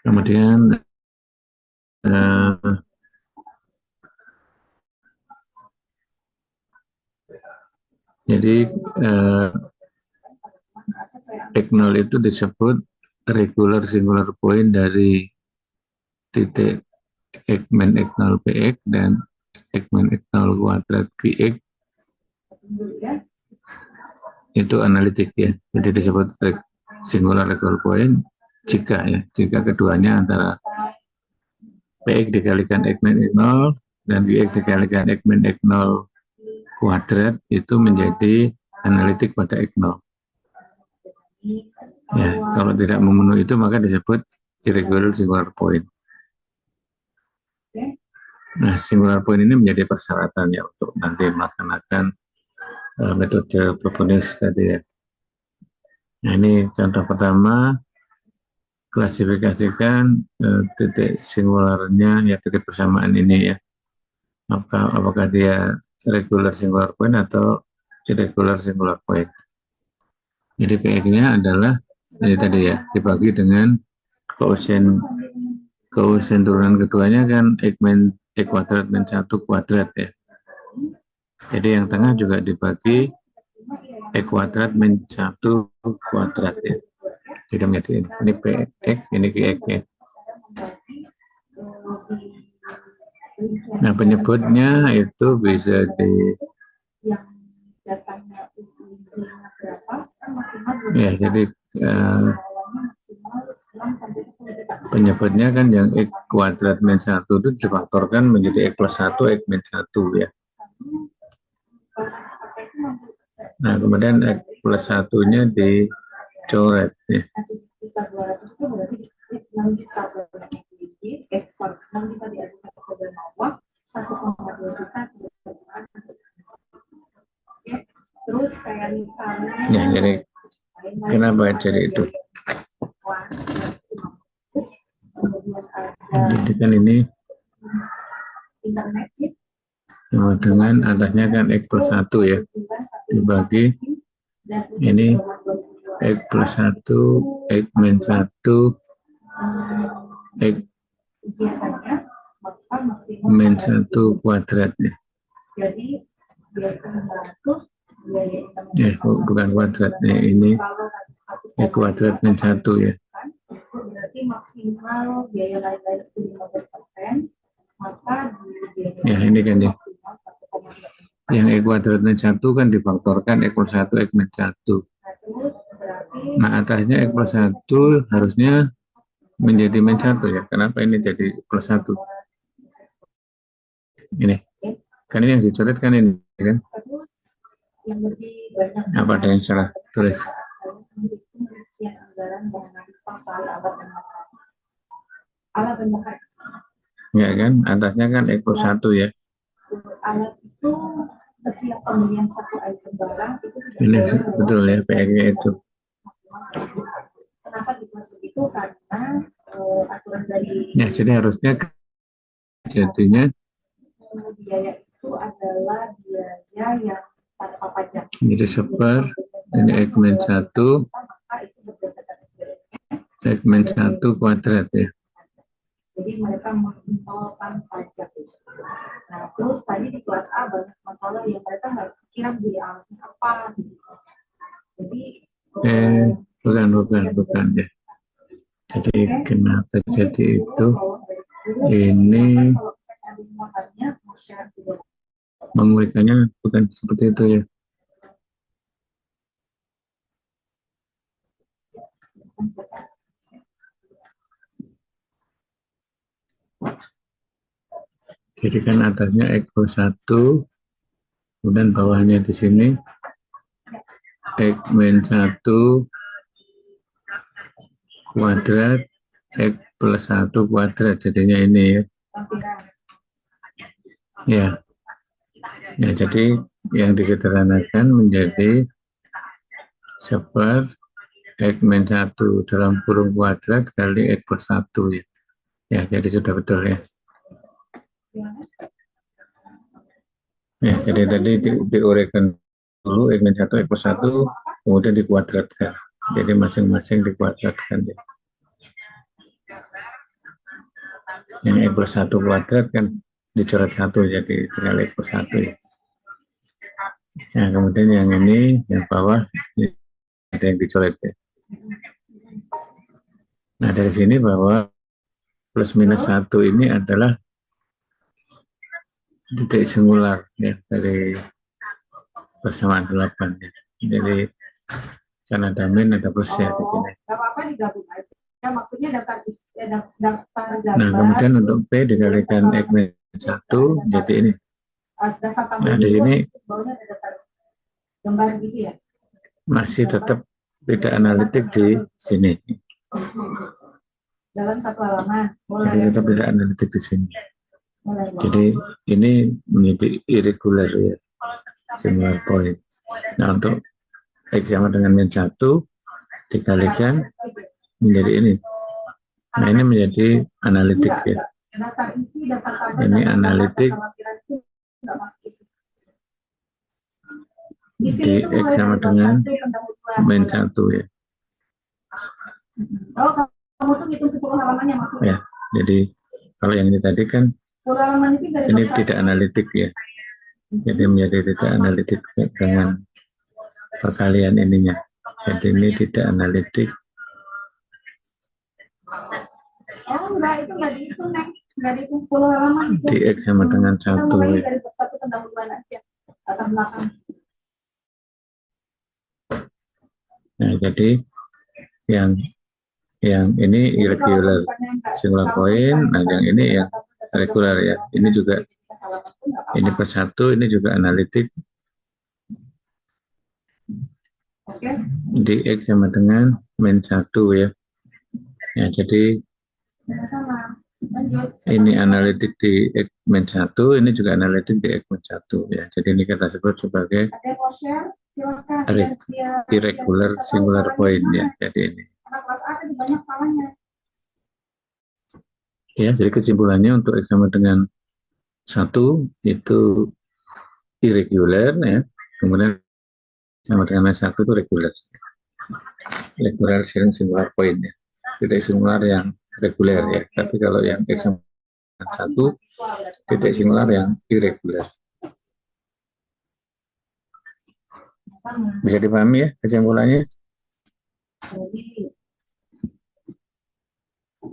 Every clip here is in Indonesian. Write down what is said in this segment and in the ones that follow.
Kemudian jadi X0 itu disebut regular singular point dari titik X min X0 Px dan X min X0 kuadrat Qx itu analitik ya. Jadi disebut singular regular point jika keduanya antara Px dikalikan X min X0 dan Qx dikalikan X min X0 kuadrat itu menjadi analitik pada X0. Ya, kalau tidak memenuhi itu maka disebut irregular singular point. Nah, singular point ini menjadi persyaratan ya untuk nanti melaksanakan metode Frobenius tadi ya. Nah, ini contoh pertama, klasifikasikan titik singularnya ya, titik persamaan ini ya. Apakah dia regular singular point atau irregular singular point. Jadi PX-nya adalah ini tadi ya, dibagi dengan koefisien turunan keduanya kan X kuadrat min 1 kuadrat ya. Jadi yang tengah juga dibagi X kuadrat min 1 kuadrat ya. Jadi menjadi ini PX, ini QX ya. Nah, penyebutnya itu bisa di ya, jadi penyebutnya kan yang X kuadrat min 1 itu difaktorkan menjadi X plus 1, X min 1 ya. Nah, kemudian X plus 1-nya dicoret ya. Ya, jadi kenapa jadi itu? Jadi kan ini dengan atasnya kan X plus 1 ya, dibagi ini X plus 1, X min 1, X min 1 kuadrat ya. Ya, bukan kuadrat ya, ini X kuadrat min 1 ya. Ya, ini kan ya. Yang X kuadrat min 1 kan difaktorkan X plus 1, X min 1. Nah, atasnya X plus 1 harusnya menjadi min 1 ya. Kenapa ini jadi plus 1? Ini. Kan ini yang dicoret kan ini kan. Apa ada yang salah tulis? Enggak kan? Atasnya kan X plus 1 ya. Ini betul ya, PX-nya itu. Ya, jadi harusnya jadinya jadi seper ini X min 1 X min 1 kuadrat ya. Jadi mereka mengimpolkan pajak. Nah, terus tadi di kelas A banyak masalah yang mereka nggak kira beli apa. Jadi bukan ya. Jadi kenapa jadi itu? Ini mengulikannya bukan seperti itu ya. Jadi kan atasnya X plus 1, kemudian bawahnya di sini X min 1 kuadrat X plus 1 kuadrat, jadinya ini ya. Ya. Ya, jadi yang disederhanakan menjadi seper X min 1 dalam kurung kuadrat kali X plus 1 ya. Ya, jadi sudah betul ya. Ya, jadi tadi diuraikan dulu X min 1, X plus 1, kemudian dikuadratkan. Jadi masing-masing dikuadratkan. Ya. Yang X plus 1 kuadrat kan dicoret 1, jadi tinggal X plus 1 ya. Nah, kemudian yang ini, yang bawah, ini ada yang dicoret ya. Nah, dari sini bahwa plus minus 1 ini adalah titik singular ya, dari persamaan 8 ya. Jadi karena ada min ada plus ya di sini. Nah, kemudian untuk P dikalikan X min 1 jadi ini. Nah, di sini masih tetap tidak analitik di sini. Dalam satu halaman, boleh. Jadi tetap tidak analitik di sini. Jadi ini menjadi irregular ya, singular point. Nah, untuk X sama dengan min 1 dikalikan menjadi ini. Nah, ini menjadi analitik ya. Ini analitik di X sama dengan min 1 ya. Oh, kamu tuh hitung 10 halamannya maksudnya. Ya, jadi kalau yang ini tadi kan ini tidak analitik ya. Jadi menjadi tidak analitik dengan perkalian ininya. Jadi ini tidak analitik. Oh, enggak, itu enggak dihitung, Nek. Enggak dihitung 10 halaman. Di X sama dengan 1 ya. Dari satu pendahuluan aja. Atas belakang. Nah, jadi yang ini irregular singular point, nah yang ini yang regular ya. Ini juga ini per 1, ini juga analitik. Di X sama dengan min 1 ya. Ya, jadi ini analitik di X min 1, ini juga analitik di X min 1 ya. Jadi ini kita sebut sebagai irregular singular point ya. Jadi ini. Ya, jadi kesimpulannya untuk X sama dengan 1 itu irregular ya. Kemudian sama dengan 1 itu regular. Regular singular point ya. Titik singular yang reguler ya. Tapi kalau yang X sama dengan 1 titik singular yang irregular. Bisa dipahami ya kesimpulannya?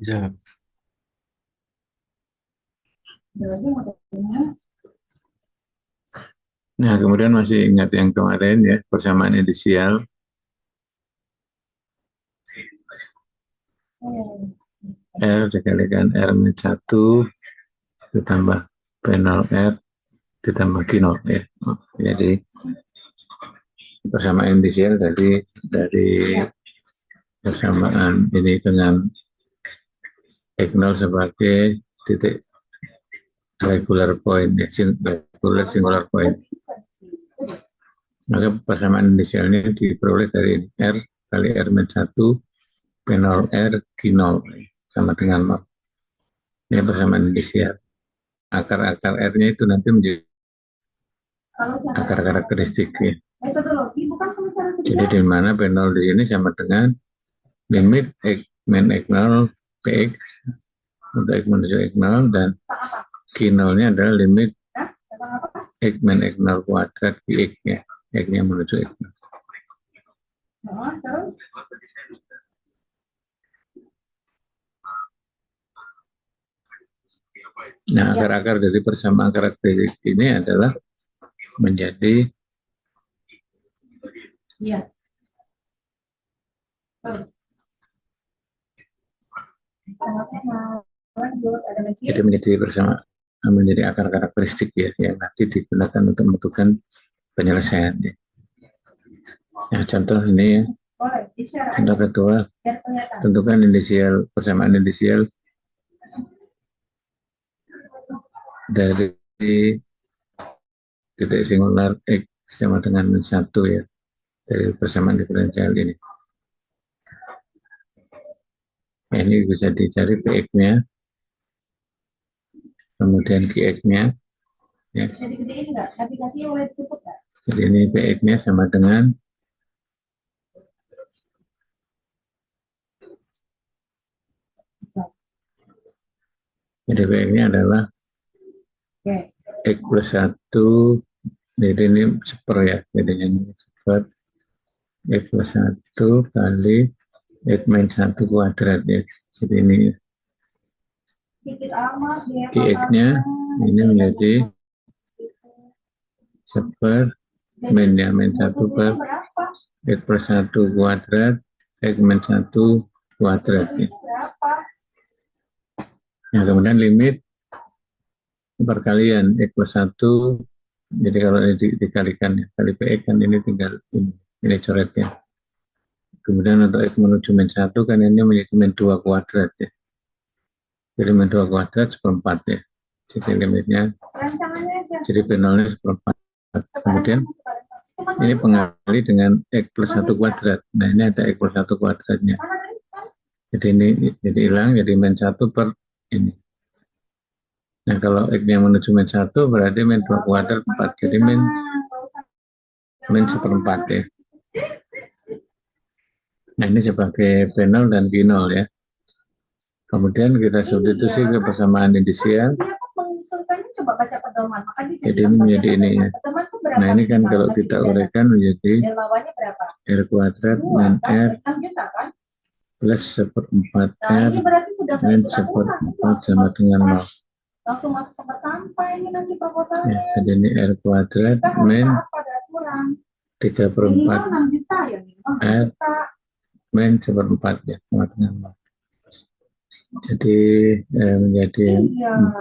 Ya. Nah, kemudian masih ingat yang kemarin ya, persamaan inisial. R dikalikan R min 1 ditambah P0 R ditambah Q0 ya. Jadi persamaan inisial dari persamaan ini dengan X0 sebagai titik regular point ya, regular singular point. Maka persamaan inisialnya diperoleh dari R kali R min 1 P0 R Q0 sama dengan 0. Ini persamaan inisial. Akar-akar R-nya itu nanti menjadi akar karakteristiknya. Jadi di mana P0 di sini sama dengan limit X min X0 Px untuk X menuju X0 dan Q0-nya adalah limit X min X0 kuadrat Qx ya. X-nya menuju X0. Nah, akar-akar dari persamaan karakteristik ini adalah menjadi jadi menjadi persamaan, menjadi akar karakteristik ya yang nanti digunakan untuk menentukan penyelesaian ya. Nah, contoh ini ya. Contoh kedua, tentukan inisial persamaan inisial dari titik singular X sama dengan min 1 ya, dari persamaan diferensial ini. Nah, ini bisa dicari Px-nya, kemudian Qx-nya. Ya. Jadi ini Px-nya sama dengan Jadi PX-nya adalah X plus 1, jadi ini seper ya, jadinya ini seper X plus 1 kali X min 1 kuadrat ya. Jadi ini PX-nya ini menjadi seper min ya, min 1 per X plus 1 kuadrat X min 1 kuadrat ya. Nah, kemudian limit perkalian X plus 1, jadi kalau ini dikalikan ya, kali PX kan ini tinggal ini coretnya. Kemudian untuk X menuju min 1 kan ini menjadi min 2 kuadrat ya. Jadi min 2 kuadrat seperempat ya. Jadi limitnya, jadi P0-nya seperempat. Kemudian ini pengali dengan X plus 1 kuadrat. Nah ini ada X plus 1 kuadratnya. Jadi ini jadi hilang, jadi min 1 per ini. Nah kalau X-nya menuju min 1 berarti min 2 kuadrat 4. Jadi min seperempat ya. Nah ini sebagai P0 dan Q0 ya. Kemudian kita substitusi ke persamaan indisial. Jadi ini menjadi ini ya. Nah ini kan kalau kita uraikan menjadi R kuadrat min R plus seperempat R min seperempat sama dengan 0. Langsung masuk tempat sampah ini nanti proposalnya. Ya, jadi ini R kuadrat min 3/4 R min seperempat ya sama dengan 0. Jadi menjadi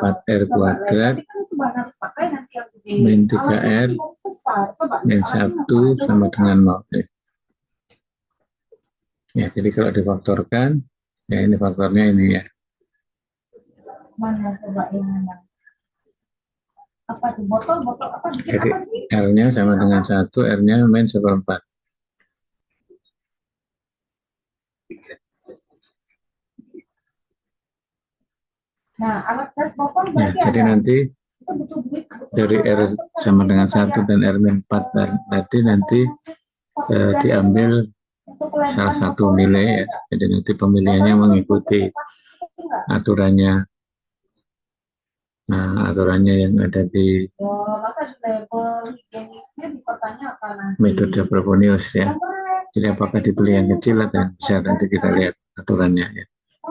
4R kuadrat min 3R min 1 sama dengan 0 ya. Ya, jadi kalau difaktorkan ya ini faktornya ini ya. Mana coba ini? Apa tuh botol apa? Jadi R-nya sama dengan 1, R-nya min seperempat. Nah, alat tes botol Ya, jadi nanti dari R sama dengan 1 dan R min 4 tadi nanti diambil salah satu nilai ya. Jadi nanti pemilihannya mengikuti aturannya. Nah, aturannya yang ada di metode Frobenius ya. Jadi apakah dipilih yang kecil atau yang besar, nanti kita lihat aturannya ya.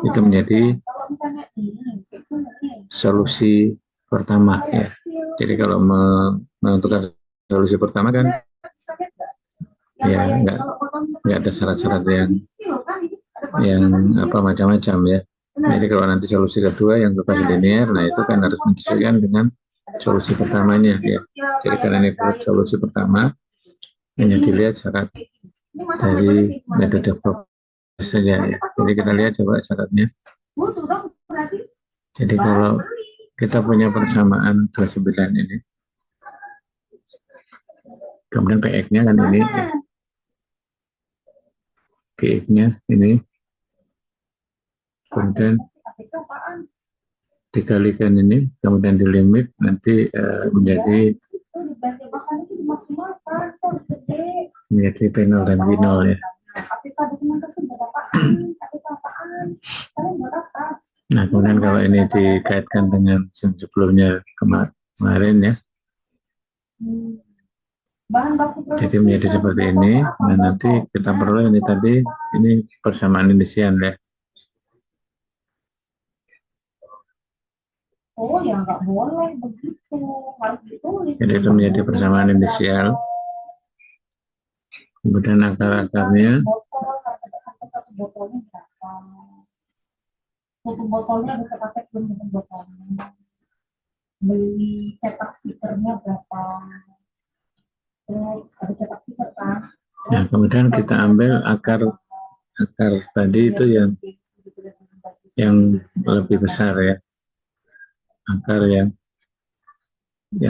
Itu menjadi solusi pertama ya. Jadi kalau menentukan solusi pertama kan ya nggak ada syarat-syarat yang apa macam-macam ya. Jadi kalau nanti solusi kedua yang berbeda linear, nah itu kan harus menyesuaikan dengan solusi pertamanya ya. Jadi karena ini solusi pertama hanya dilihat syarat dari metode Frobenius saja ya. Jadi kita lihat coba syaratnya. Jadi kalau kita punya persamaan 29 ini, kemudian PX-nya kan ini, PX-nya ini, kemudian dikalikan ini, kemudian dilimit nanti menjadi P0 dan Q0 ya. Nah kemudian kalau ini dikaitkan dengan yang sebelumnya kemarin ya, jadi menjadi seperti ini. Nah nanti kita perlu ini tadi, ini persamaan indisial ya. Oh ya nggak boleh begitu, harus ditulis. Jadi itu menjadi persamaan indisial. Kemudian akar-akarnya. Tutup botolnya bisa pakai tutup botolnya. Beli cetak stikernya berapa? Terus ada cetak stiker kan? Nah kemudian kita ambil akar tadi itu yang lebih besar ya. Akar yang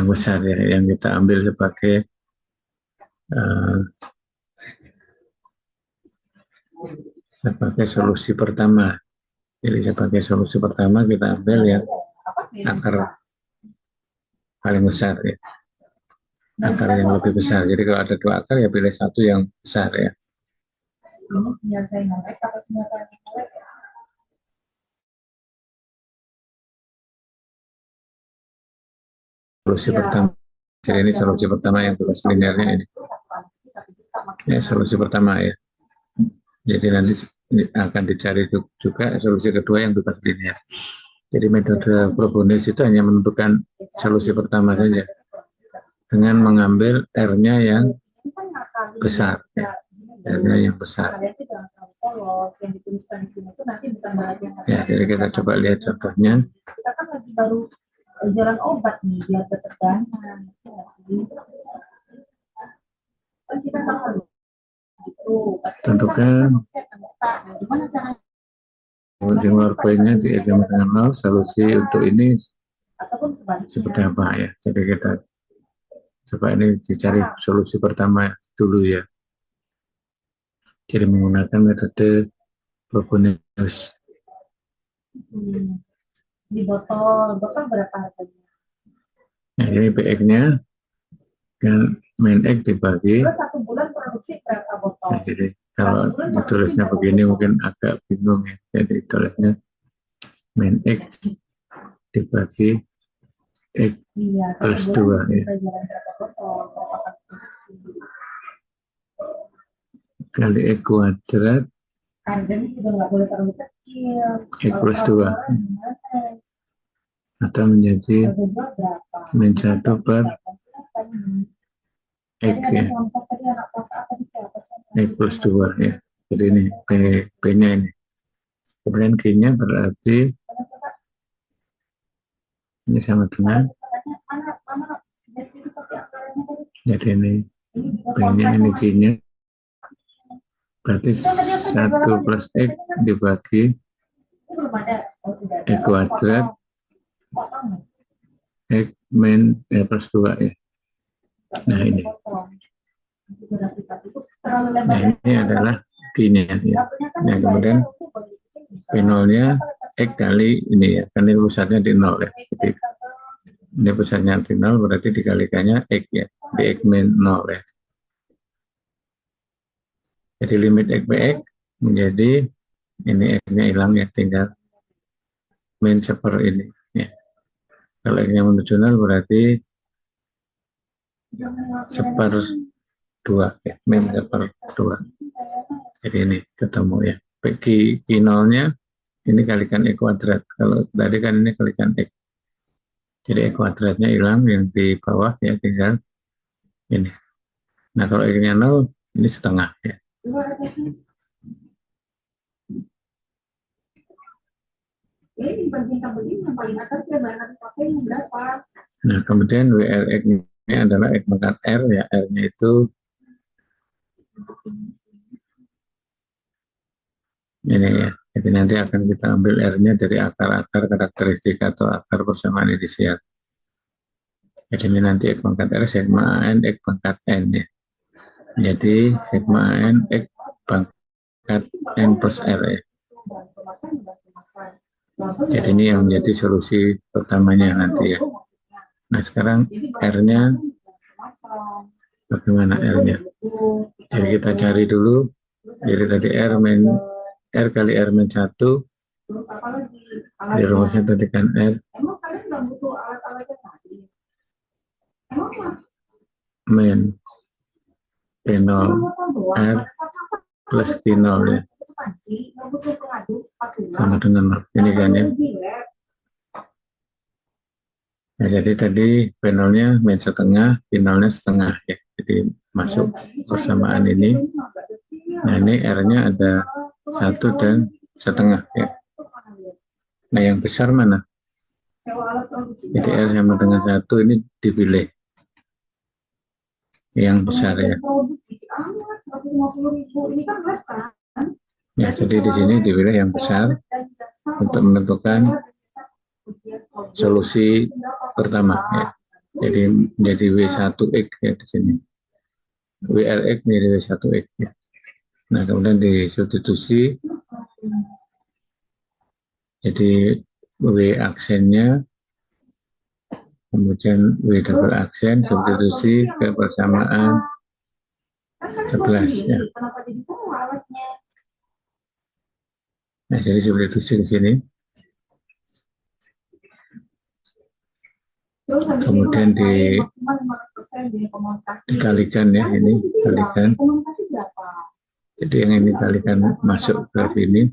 besar ya, yang kita ambil sebagai solusi pertama. Jadi sebagai solusi pertama kita ambil yang akar paling besar ya, akar yang lebih besar. Jadi kalau ada dua akar ya pilih satu yang besar ya. solusi pertama. Jadi ini solusi pertama yang tugas linearnya ini. Ya, solusi pertama ya. Jadi nanti akan dicari juga solusi kedua yang tugas linear. Jadi metode Frobonius itu hanya menentukan solusi pertama saja dengan mengambil R-nya yang besar. Ya. R-nya yang besar. Ya, jadi kita coba lihat contohnya. Kita kan lagi baru jalan obat nih biar ketegangan. Kan kita tahu itu. Tentukan singular point-nya di sama dengan 0, solusi untuk ini seperti apa ya. Jadi kita coba ini dicari solusi pertama dulu ya. Jadi menggunakan metode Frobonius. Di botol berapa harganya? Nah, ini PX-nya dan main X dibagi. Terus 1 bulan produksi berapa botol? Nah, jadi kalau ditulisnya begini mungkin agak bingung ya. Jadi tulisnya main X dibagi X plus 2 ya. Kali X kuadrat X plus 2 atau menjadi min 1 per X ya. X plus 2 ya. Jadi ini P-nya ini. Kemudian G-nya berarti ini sama dengan, jadi ini P-nya ini G-nya berarti 1 plus X dibagi X kuadrat X min plus 2 ya. Nah ini. Nah ini adalah G-nya ya. Nah kemudian P0-nya X kali ini ya. Kan ini pusatnya di 0 ya. Jadi ini pusatnya di 0 berarti dikalikannya X ya. Di X min 0 ya. Jadi limit X PX menjadi ini X-nya hilang ya. Tinggal min seper ini ya. Kalau X-nya menuju 0 berarti seper 2 ya. Min seper 2. Jadi ini ketemu ya. Q0-nya ini kalikan X kuadrat. Kalau tadi kan ini kalikan X. Jadi X kuadratnya hilang, yang di bawah ya tinggal ini. Nah kalau X-nya 0, ini setengah ya. Nah kemudian WRX-nya adalah X pangkat R ya. R-nya itu ini ya. Jadi nanti akan kita ambil R-nya dari akar-akar karakteristik atau akar persamaan inisial. Jadi ini nanti X pangkat R, sigma AN, X pangkat N ya. Jadi sigma AN, X pangkat N plus R ya. Jadi ini yang menjadi solusi pertamanya nanti ya. Nah sekarang R-nya bagaimana R-nya? Jadi kita cari dulu. Jadi tadi R kali R min 1. Di rumusnya tadi kan R min P0 R plus Q0 ya. Sama dengan ini kan ya. Nah, jadi tadi P0-nya min setengah, Q0-nya setengah ya. Jadi masuk persamaan ini. Nah ini R-nya ada 1 dan setengah ya. Nah yang besar mana? Jadi R sama dengan 1 ini dipilih yang besar ya. Ya jadi di sini dipilih yang besar untuk menentukan solusi pertama ya. Jadi menjadi W1X ya di sini. WRX menjadi W1X ya. Nah kemudian disubstitusi, jadi W aksennya, kemudian W double aksen, substitusi ke persamaan 11 ya. Nah jadi substitusi di sini. Terus habis itu Kemudian nanti maksimal 15% di komunikasi. dikalikan ya, ini kalikan. Komunikasi berapa? Jadi yang ini kalikan masuk ke sini.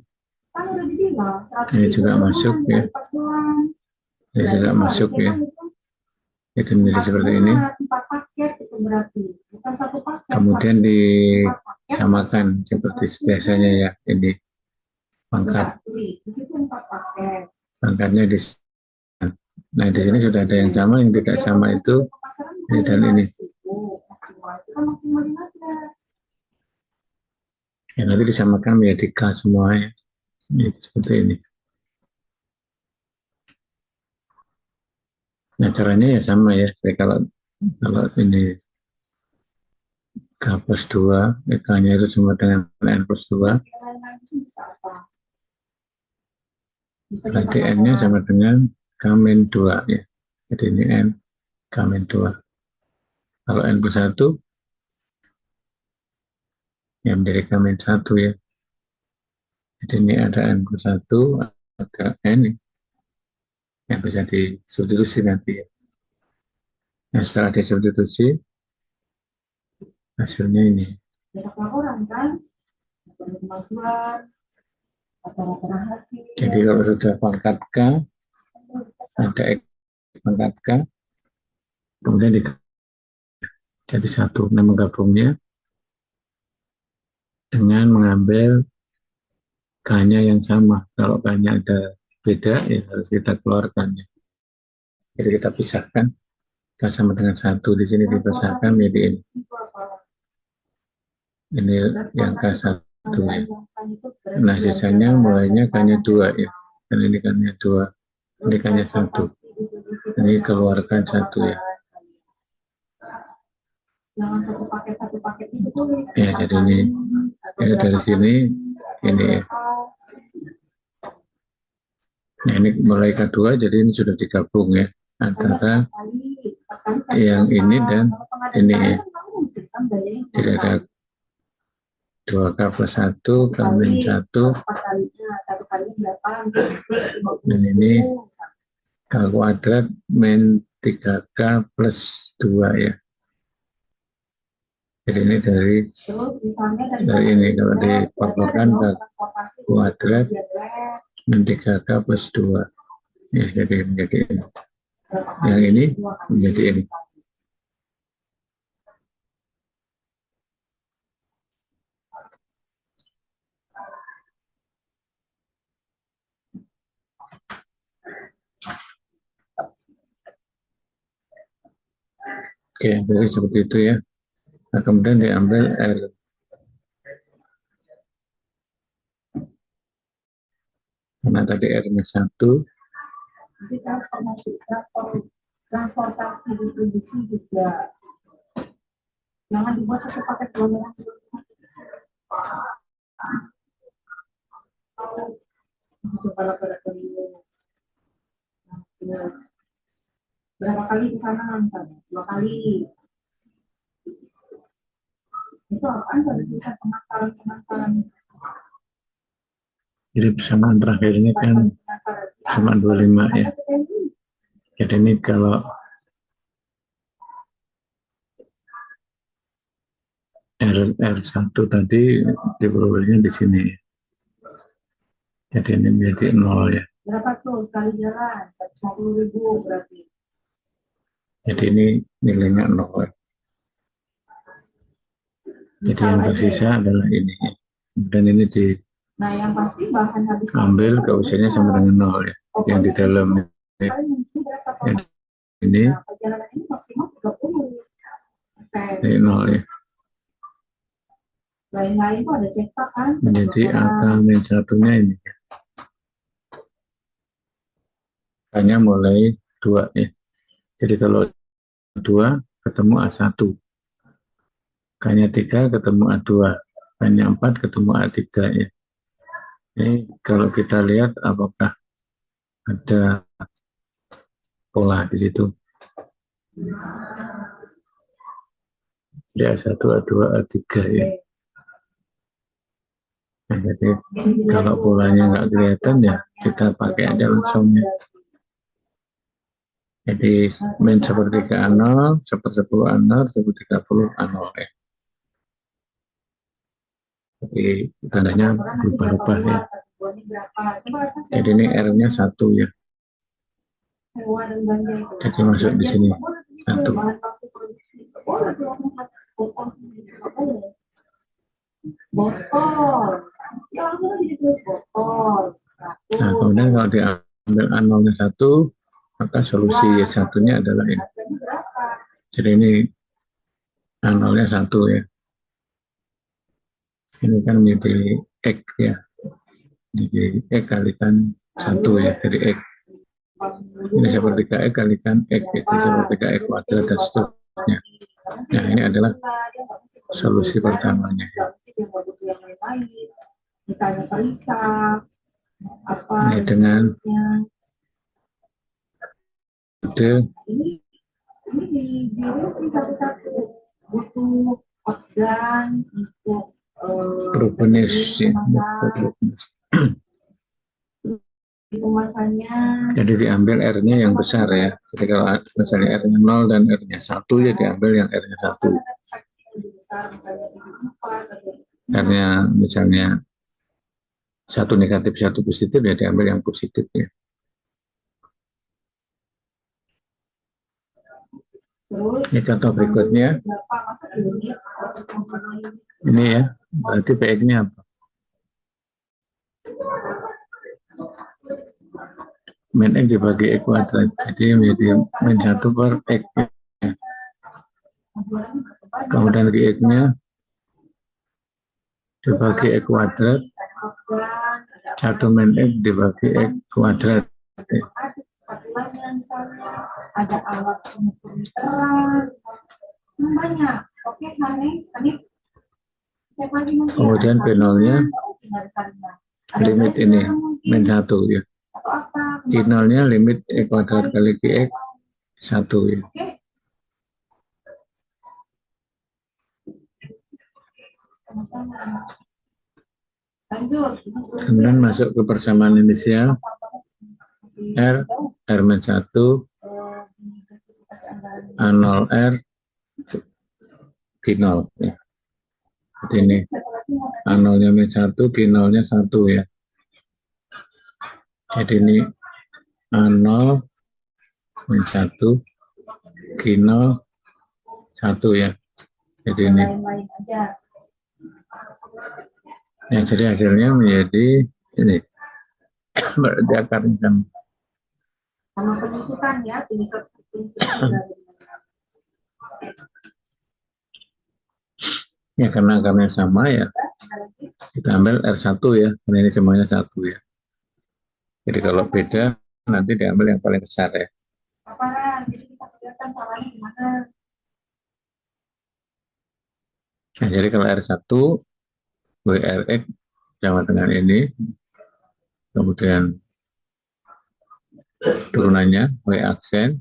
Kan udah dibilang, Ini juga masuk ya. Ini juga masuk ya. Jadi menjadi seperti ini. Kemudian disamakan seperti biasanya ya. Ini pangkat. Pangkatnya di. Nah di sini sudah ada yang sama, yang tidak sama itu ini dan ini. Ya, nanti disamakan menjadi K semua ya. Ini seperti ini. Nah caranya ya sama ya. Jadi kalau ini K plus 2, K-nya itu sama dengan N plus 2. Berarti N-nya sama dengan K-2 ya. Jadi ini N, K-2. Kalau N plus 1, ya menjadi K-1 ya. Jadi ini ada N plus 1, ada N yang bisa disubstitusi nanti ya. Nah setelah disubstitusi, hasilnya ini. Jadi kalau sudah pangkat K, ada X pangkat K, kemudian jadi satu. Nah menggabungnya dengan mengambil K-nya yang sama. Kalau K-nya ada beda, ya harus kita keluarkan. Ya. Jadi kita pisahkan. K sama dengan 1 di sini dipisahkan menjadi ini. Ini yang K1 ya. Nah sisanya mulainya K-nya 2 ya. Dan ini K-nya 2. Ini K-nya 1. Ini keluarkan 1 ya. Ya jadi ini ya, dari sini ini ya. Nah ini mulai K2 jadi ini sudah digabung ya antara yang ini dan ini ya. Jadi ada 2K plus 1 kali 1 dan ini K kuadrat min 3K plus 2 ya. Jadi ini dari ini kalau dipakaikan ke kuadrat min 3K plus 2 ya, jadi menjadi ini. Yang ini menjadi ini. Oke, jadi seperti itu ya. Nah, kemudian diambil R. Karena tadi R-nya 1. Transportasi distribusi juga. Jangan dibuat satu paket gelombang. Berapa kali di sana misalnya? 2 kali. Itu apaan kalau bisa pengakaran. Jadi persamaan terakhir ini kan sama 25 ya. Jadi ini kalau R1 tadi diperolehnya di sini. Jadi ini menjadi 0 ya. Berapa tuh sekali jalan? 150.000 berarti. Jadi ini nilainya 0. Jadi yang tersisa adalah ini. Dan ini yang pasti bahan habis ambil keusianya sama dengan 0 ya. Yang di dalam ya. Ini ini 0 ya. Lain-lain tuh ada cetak kan. Menjadi angka min satunya ini. Hanya mulai 2 ya. Jadi kalau 2 ketemu A1. K-nya 3 ketemu A2. K-nya 4 ketemu A3 ya. Ini kalau kita lihat apakah ada pola di situ. Di A1, A2, A3 ya. Nah, jadi kalau polanya nggak kelihatan ya kita pakai aja langsung ya. Jadi min sepertiga A0, sepersepuluh A0, 1/30 A0 ya. Jadi tandanya berubah-ubah ya. Jadi ini R-nya 1 ya. Jadi masuk di sini 1. Nah, kemudian kalau diambil A0-nya 1, maka solusi Y1-nya adalah ini. Jadi ini A0-nya 1 ya. Ini kan menjadi X ya. Jadi X kalikan 1 ya, jadi X. Ini sepertiga X kalikan X, itu sepertiga X kuadrat dan seterusnya. Nah, ini adalah solusi pertamanya. Ini dengan metode Frobenius ya. Jadi diambil R-nya yang besar ya. Jadi kalau misalnya R-nya 0 dan R-nya 1 ya diambil yang R-nya 1. R-nya misalnya 1 negatif 1 positif ya diambil yang positif ya. Ini contoh berikutnya. Ini ya, berarti PX-nya apa? Min X dibagi X kuadrat. Jadi menjadi min 1 per X. Kemudian X-nya dibagi X kuadrat. 1 min X dibagi X kuadrat. Ada alat pengukur literan, banyak. Oke, kemudian B0-nya limit ini min 1 ya. I0-nya limit X kuadrat kali X 1 ya. Kemudian masuk ke persamaan inisial R, R-1, A0R, G0 ya. Jadi ini A0-nya min 1, G0-nya 1 ya. Jadi ini A0 min 1, G0 1 ya. Jadi ini. Ya, jadi hasilnya menjadi ini. Berarti akarnya sama. Sama penyusutan ya, ya karena akarnya sama ya, kita ambil R1 ya, karena ini semuanya 1 ya. Jadi kalau beda, nanti diambil yang paling besar ya. Nah, jadi kalau R1, WRX sama dengan ini, kemudian turunannya W aksen,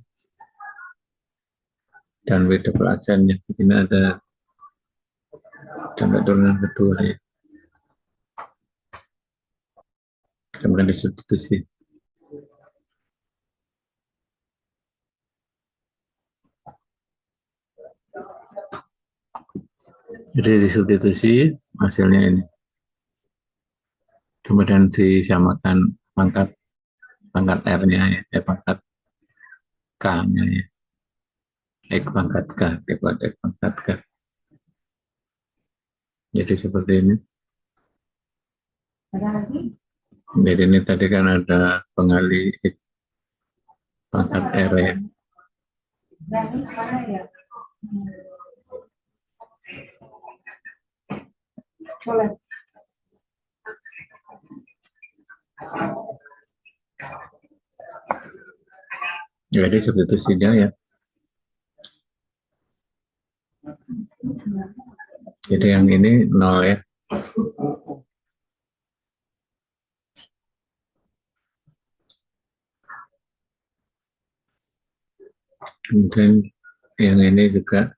dan W double aksennya. Di sini ada sampai turunan kedua ya. Kemudian disubstitusi. Jadi disubstitusi hasilnya ini. Kemudian disamakan pangkat R-nya ya, pangkat K-nya ya. X pangkat K, dapat X pangkat K. Jadi seperti ini. Jadi ini tadi kan ada pengali X pangkat R ya. Jadi substitusinya ya. Jadi yang ini 0 ya. Kemudian yang ini juga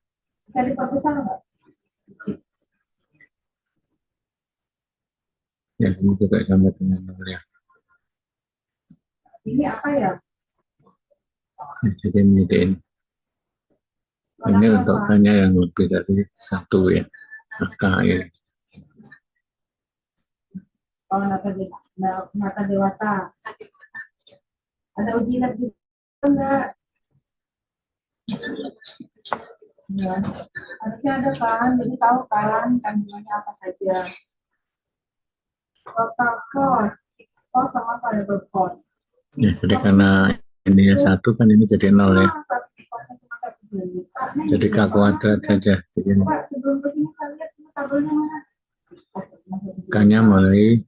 yang ini juga sama dengan 0 ya. Ini apa ya? Jadi ini untuk K-nya yang lebih dari 1 ya, K ya. Oh, nata dewata. Ada uji lab juga enggak? Ya, harusnya ada kan, jadi tahu kan kandungannya apa saja. Total cost, cost sama variable cost. Ya, jadi karena ini ya 1 kan ini jadi 0 ya. Jadi K kuadrat saja. Jadi Sebelum ke sini kita lihat tabelnya mana? K-nya mulai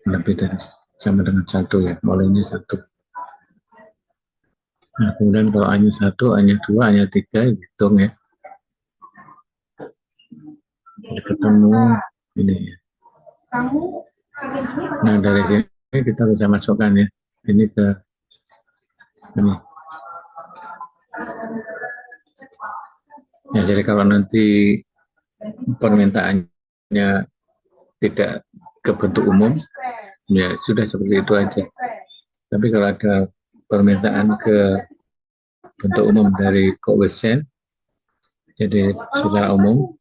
lebih dari sama dengan 1 ya, mulainya 1. Nah, kemudian kalau A-nya 1, A-nya 2, A-nya 3, hitung ya. Jadi ketemu ini ya. Nah, dari sini kita bisa masukkan ya. Ini ke ini. Ya, jadi kalau nanti permintaannya tidak ke bentuk umum, ya sudah seperti itu aja. Tapi kalau ada permintaan ke bentuk umum dari koefisien, jadi secara umum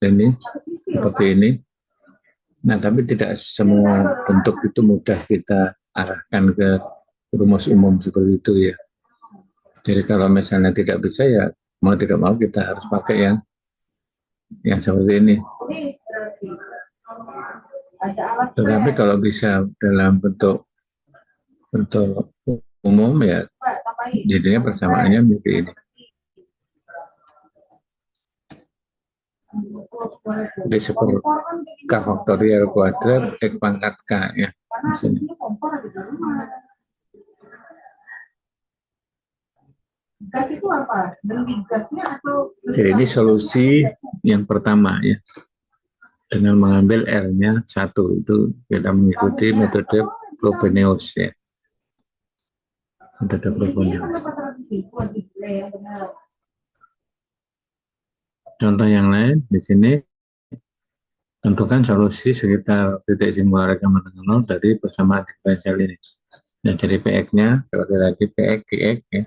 ini seperti ini. Nah, tapi tidak semua bentuk itu mudah kita arahkan ke rumus umum seperti itu ya. Jadi kalau misalnya tidak bisa ya mau tidak mau kita harus pakai yang seperti ini. Tetapi kalau bisa dalam bentuk umum ya jadinya persamaannya menjadi ini. Jadi seperti K faktorial kuadrat X pangkat K ya. Di sini. Gas itu apa? Beli gasnya atau Jadi ini solusi yang pertama ya. Dengan mengambil R-nya 1 itu kita mengikuti metode Frobenius ya. Metode Frobenius. Contoh yang lain di sini tentukan solusi sekitar titik singular sama dengan 0 dari persamaan diferensial ini. Nah, jadi PX-nya sekali lagi PX, QX ya.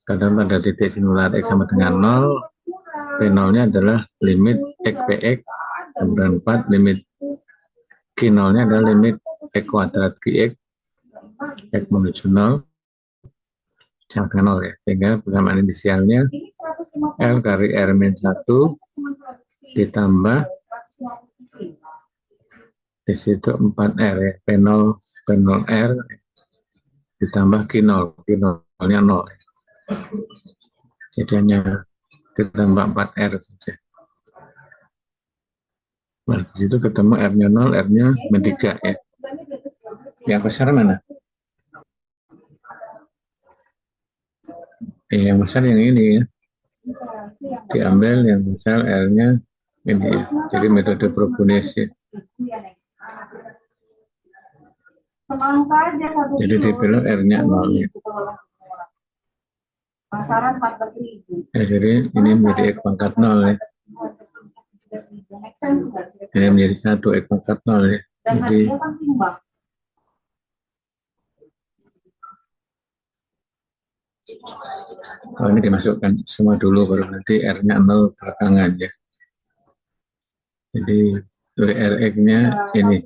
Kadang pada titik singular X sama dengan 0, P0-nya adalah limit X PX, kemudian 4, limit Q0-nya adalah limit X kuadrat QX, X menuju 0, sama dengan 0 ya. Sehingga persamaan inisialnya L kali R-1 ditambah di situ 4R ya, P0R ditambah Q0, Q0-nya 0 ya. Jadi hanya ditambah 4R saja. Nah, di situ ketemu R-nya 0, R-nya min 3 ya. Yang besar mana? Yang besar yang ini ya. Diambil yang besar R-nya ini ya. Jadi metode Frobenius ya. Jadi dibelok R-nya 0 ya. Pasaran 14.000. Ya, jadi ini menjadi X pangkat 0 ya. Ini menjadi 1 X pangkat 0 ya. Jadi kalau ini dimasukkan semua dulu baru nanti R-nya 0 belakangan ya. Jadi WRX-nya ini.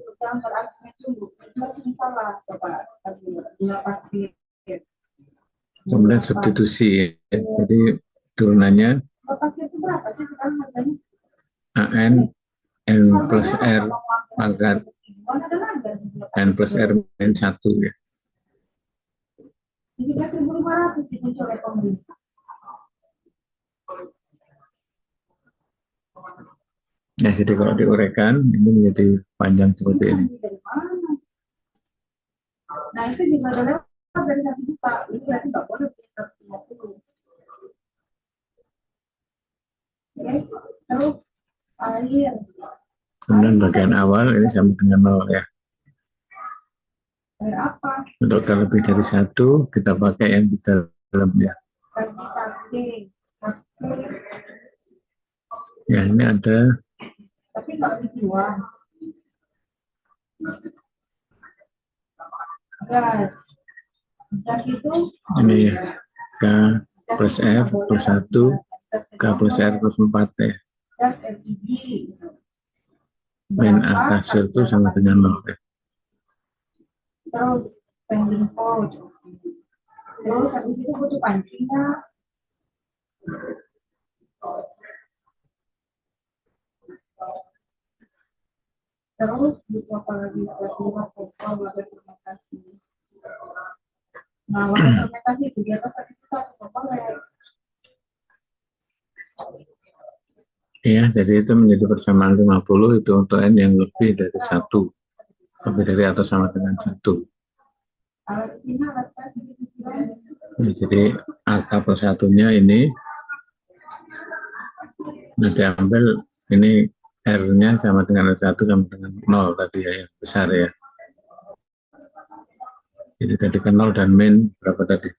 Kemudian substitusi ya. Jadi turunannya AN N plus R pangkat N plus R min 1 ya. Nah, jadi kalau diuraikan ini menjadi panjang seperti ini. Nah, itu juga ada lewat dari 1 juta. Ini berarti nggak boleh 150. Oke, terus air. Kemudian bagian awal ini sama dengan 0 ya. Air apa? Untuk lebih dari 1 kita pakai yang di dalamnya. Ya, ini ada. Tapi nggak dijual. Gas. gas itu Ini K plus R plus 1, K plus R plus 4 ya. gas LPG. Min A kasir itu sama dengan 0 ya. Terus spending code. Terus habis itu butuh pancing nggak? Terus butuh apa lagi? Butuh total wadah fermentasi. Nah, wadah fermentasi itu di atas tadi kita boleh. Iya, jadi itu menjadi persamaan 50 itu untuk N yang lebih dari 1. Lebih dari atau sama dengan 1. Ya, jadi angka persatunya ini diambil, ini R-nya sama dengan R1 sama dengan 0 tadi ya, yang besar ya. Jadi tadi kan 0 dan min berapa tadi?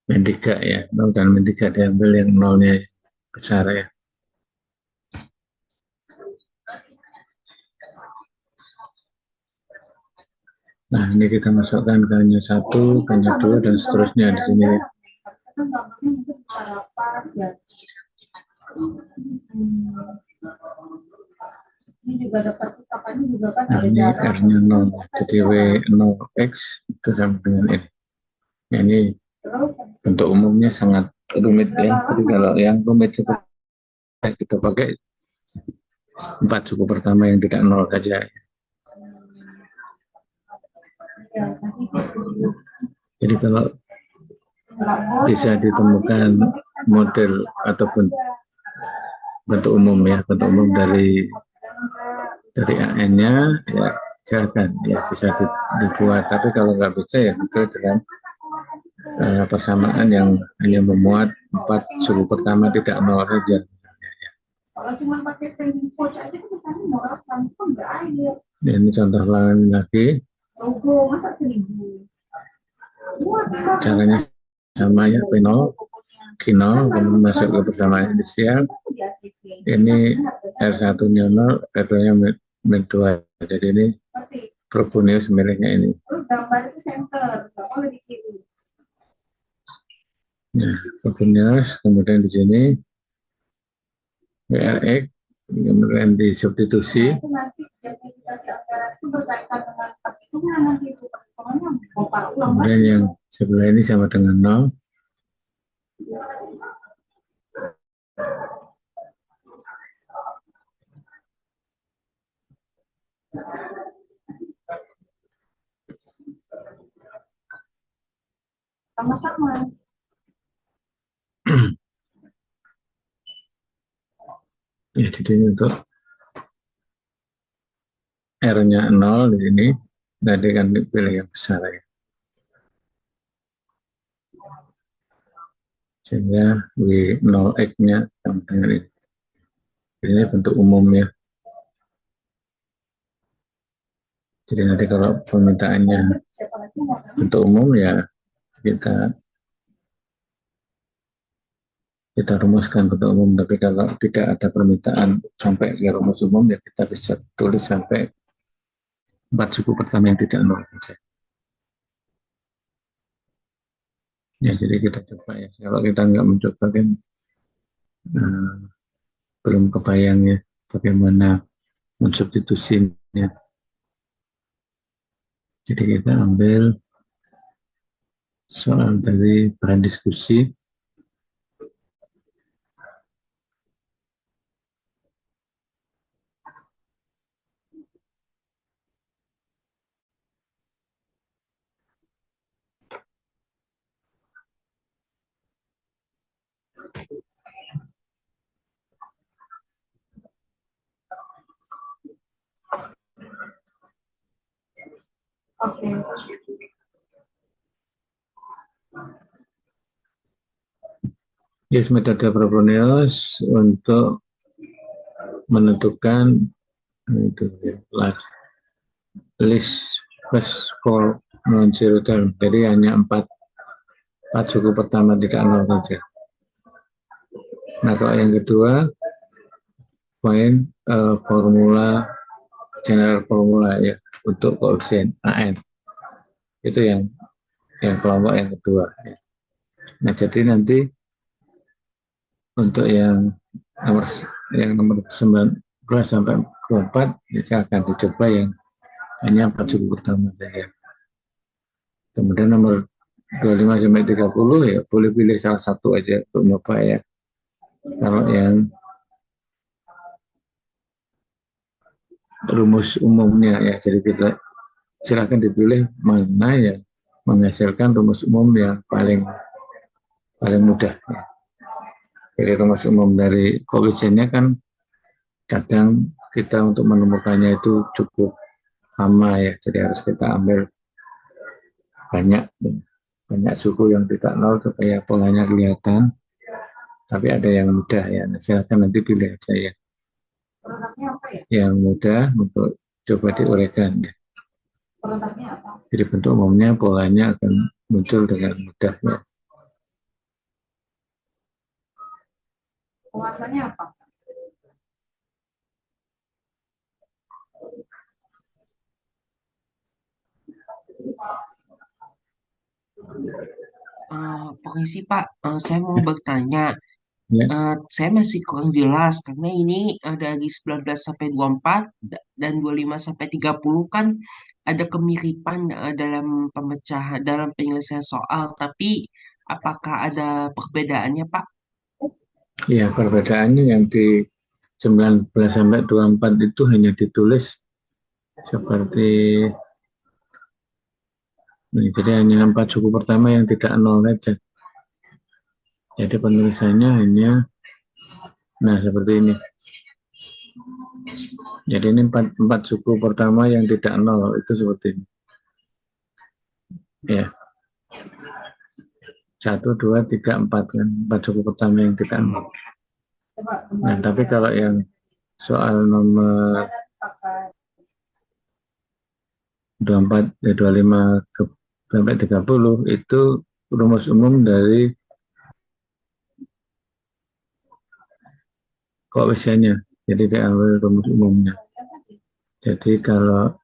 Min 3 ya, 0 dan min 3 diambil yang 0-nya besar ya. Nah, ini kita masukkan ke hanya 1, ke hanya 2, dan seterusnya di sini. Ini juga ada perpustakaannya juga kan. Nah, ini R-nya 0, jadi W0X itu sama dengan ini. Nah, ini bentuk umumnya sangat rumit ya, jadi kalau yang rumit cukup kita pakai 4 suku pertama yang tidak 0 saja. Jadi kalau bisa ditemukan model ataupun bentuk umum ya, bentuk umum dari AN-nya ya silakan ya, bisa dibuat. Tapi kalau nggak bisa ya itu dengan persamaan yang hanya memuat 4 suku pertama tidak 0 saja. Kalau cuma pakai spending coach aja itu kesannya murah, kan nggak ada. Ini contoh lain lagi. Logo masa 1000. Caranya sama ya, P0, Q0, kemudian masuk ke persamaan inisial. Ini R1-nya 0, R2-nya min 2. Jadi ini Frobenius miliknya ini. Terus gambar itu center, gambar lebih kiri. Nah, Frobenius, kemudian di sini WRX, kemudian disubstitusi. Itu nanti identifikasi anggaran itu berkaitan dengan perhitungan nanti itu perhitungannya bongkar ulang. Kemudian yang sebelah ini sama dengan 0. Sama-sama. Ya, jadi untuk R-nya 0 di sini, tadi kan pilih yang besar ya. Sehingga W0X-nya sama dengan ini. Ini bentuk umum ya. Jadi nanti kalau permintaannya bentuk umum ya kita rumuskan bentuk umum. Tapi kalau tidak ada permintaan sampai ke rumus umum ya kita bisa tulis sampai 4 suku pertama yang tidak 0 saja. Ya, jadi kita coba ya. Kalau kita nggak mencoba kan belum kebayang ya bagaimana mensubstitusinya. Jadi kita ambil soal dari bahan diskusi. Oke. Yes, metode Frobenius untuk menentukan itu list first for non-zero term. Jadi hanya 4 suku pertama tidak 0 saja. Nah, kalau yang kedua find formula general formula ya untuk koefisien AN. Itu yang kelompok yang kedua. Nah, jadi nanti untuk nomor nomor 19 sampai 24 ya akan dicoba yang hanya 4 suku pertama saja. Kemudian nomor 25 sampai 30 ya boleh pilih salah satu aja untuk nyoba ya. Kalau yang rumus umumnya ya, jadi kita silakan dipilih mana yang menghasilkan rumus umum yang paling mudah ya. Jadi rumus umum dari koefisiennya kan kadang kita untuk menemukannya itu cukup lama ya, jadi harus kita ambil banyak suku yang tidak nol supaya polanya kelihatan, tapi ada yang mudah ya. Nah, silakan nanti pilih aja ya yang mudah untuk coba diuraikan ya. Jadi bentuk umumnya polanya akan muncul dengan mudah ya. Penguasanya apa? Permisi Pak, saya mau bertanya. Ya, Saya masih kurang jelas karena ini dari 19 sampai 24 dan 25 sampai 30 kan ada kemiripan dalam pemecahan dalam penyelesaian soal, tapi apakah ada perbedaannya Pak? ya perbedaannya yang di 19 sampai 24 itu hanya ditulis seperti ini, jadi hanya 4 suku pertama yang tidak nol saja. Jadi penulisannya hanya nah seperti ini. Jadi ini empat suku pertama yang tidak nol itu seperti ini. Ya, 1, 2, 3, 4 kan 4 suku pertama yang tidak nol. Nah, tapi kalau yang soal nomor 24, 25 sampai 30 itu rumus umum dari koefisiennya. Jadi diambil rumus umumnya. Jadi kalau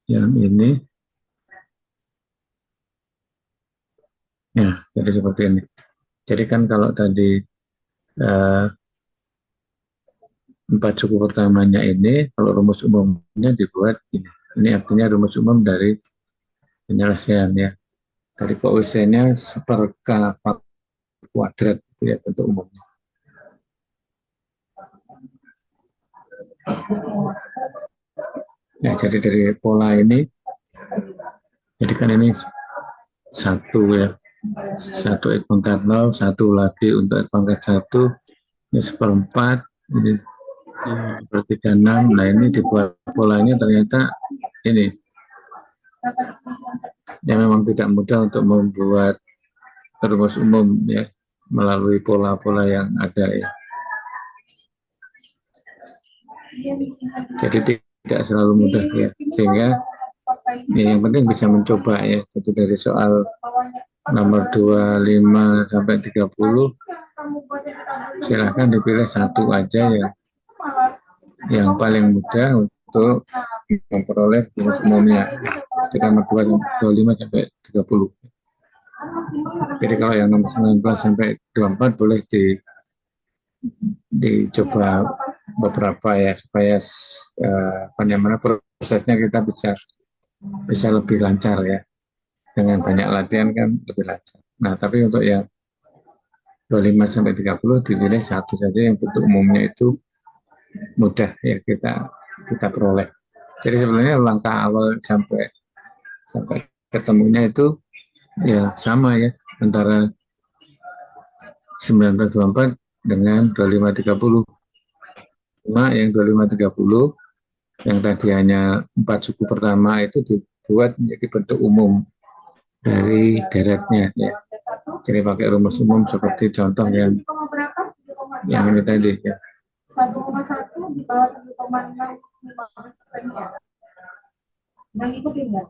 yang ini ya, jadi seperti ini. Jadi kan kalau tadi 4 suku pertamanya ini, kalau rumus umumnya dibuat ini. Ini artinya rumus umum dari penyelesaian ya. Dari koefisiennya seper kuadrat itu ya bentuk umumnya. Ya, jadi dari pola ini, jadi kan ini satu ya, satu x pangkat 0, satu lagi untuk x pangkat 1, ini seperempat, ini sepertiga 6. Nah, ini dibuat polanya ternyata ini ya memang tidak mudah untuk membuat rumus umum ya melalui pola-pola yang ada ya. Jadi tidak selalu mudah ya, sehingga ya, yang penting bisa mencoba ya. Jadi dari soal nomor 25 sampai 30 silahkan dipilih satu aja ya yang paling mudah untuk memperoleh rumus umumnya. Jadi nomor 25 sampai 30. Jadi kalau yang nomor 19 sampai 24 boleh dicoba beberapa ya supaya prosesnya kita bisa lebih lancar ya. Dengan banyak latihan kan lebih lancar. Nah, tapi untuk yang 25 sampai 30 dipilih satu saja yang bentuk umumnya itu mudah ya kita peroleh. Jadi sebenarnya langkah awal sampai ketemunya itu ya sama ya antara 1924 dengan 2530. Cuma yang 2530 yang tadi hanya 4 suku pertama itu dibuat menjadi bentuk umum dari deretnya ya. Jadi pakai rumus umum seperti contoh yang ini tadi ya. 1,1 di bawah 1,6 ya. Nah, itu tinggal.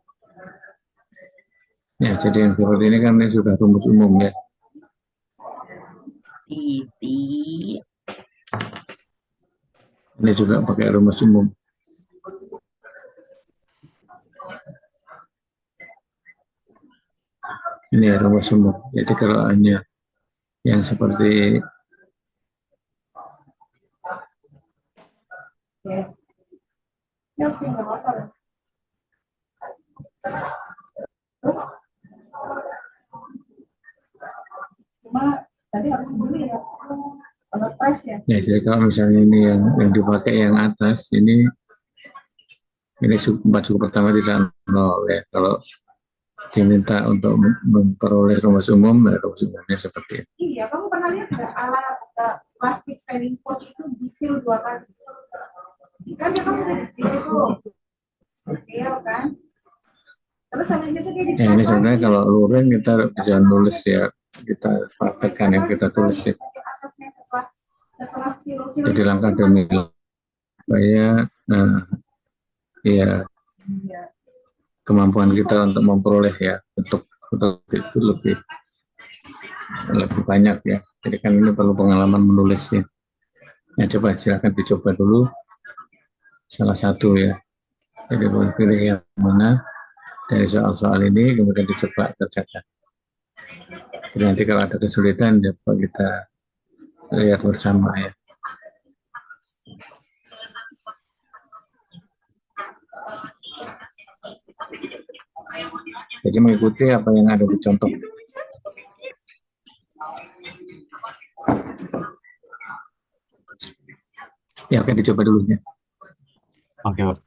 Ya, jadi yang seperti ini kan ini sudah rumus umum ya. Titik. Ini juga pakai rumus umum. Ini rumus umum. Jadi kalau hanya yang seperti Ya, ya sih nggak masalah. Terus cuma tadi harus beli ya, kalau price ya. ya, jadi kalau misalnya ini yang dipakai yang atas ini empat suku pertama tidak nol ya. Kalau diminta untuk memperoleh rumus umum, ya rumus umumnya seperti itu. Iya, kamu pernah lihat nggak alat plastik spelling pot itu disil 2 kali? Kan dia kamu udah disil itu, disil kan? Terus habis itu dia Ya, ini dipakai sebenarnya lagi. kalau luring kita bisa nulis ya, kita praktekkan yang kita tulis ya. Atasnya setelah sil-sil Jadi itu langkah dia demi pakai. supaya ya Iya. kemampuan kita untuk memperoleh ya untuk itu lebih banyak ya. Jadi kan ini perlu pengalaman menulisnya. Ya coba silakan dicoba dulu salah satu ya. Jadi pilih yang mana dari soal-soal ini kemudian dicoba kerjakan. Jadi nanti kalau ada kesulitan coba kita lihat bersama ya. Jadi mengikuti apa yang ada di contoh. Ya oke dicoba dulu ya. Oke, Pak.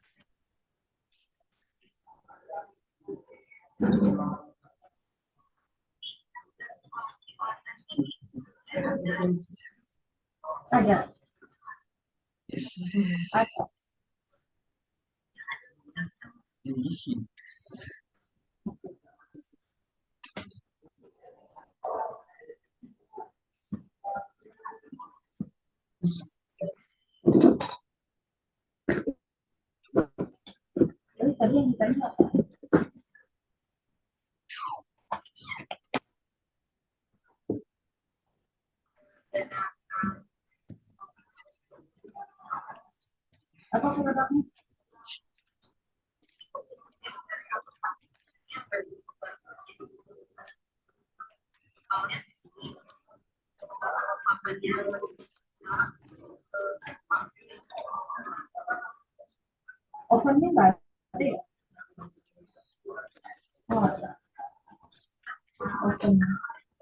Ada, Yes. ada. Jadi tadi yang ditanya apa? Apa penyebabnya? Ovennya nggak ada ya? Oh, ada. Oven,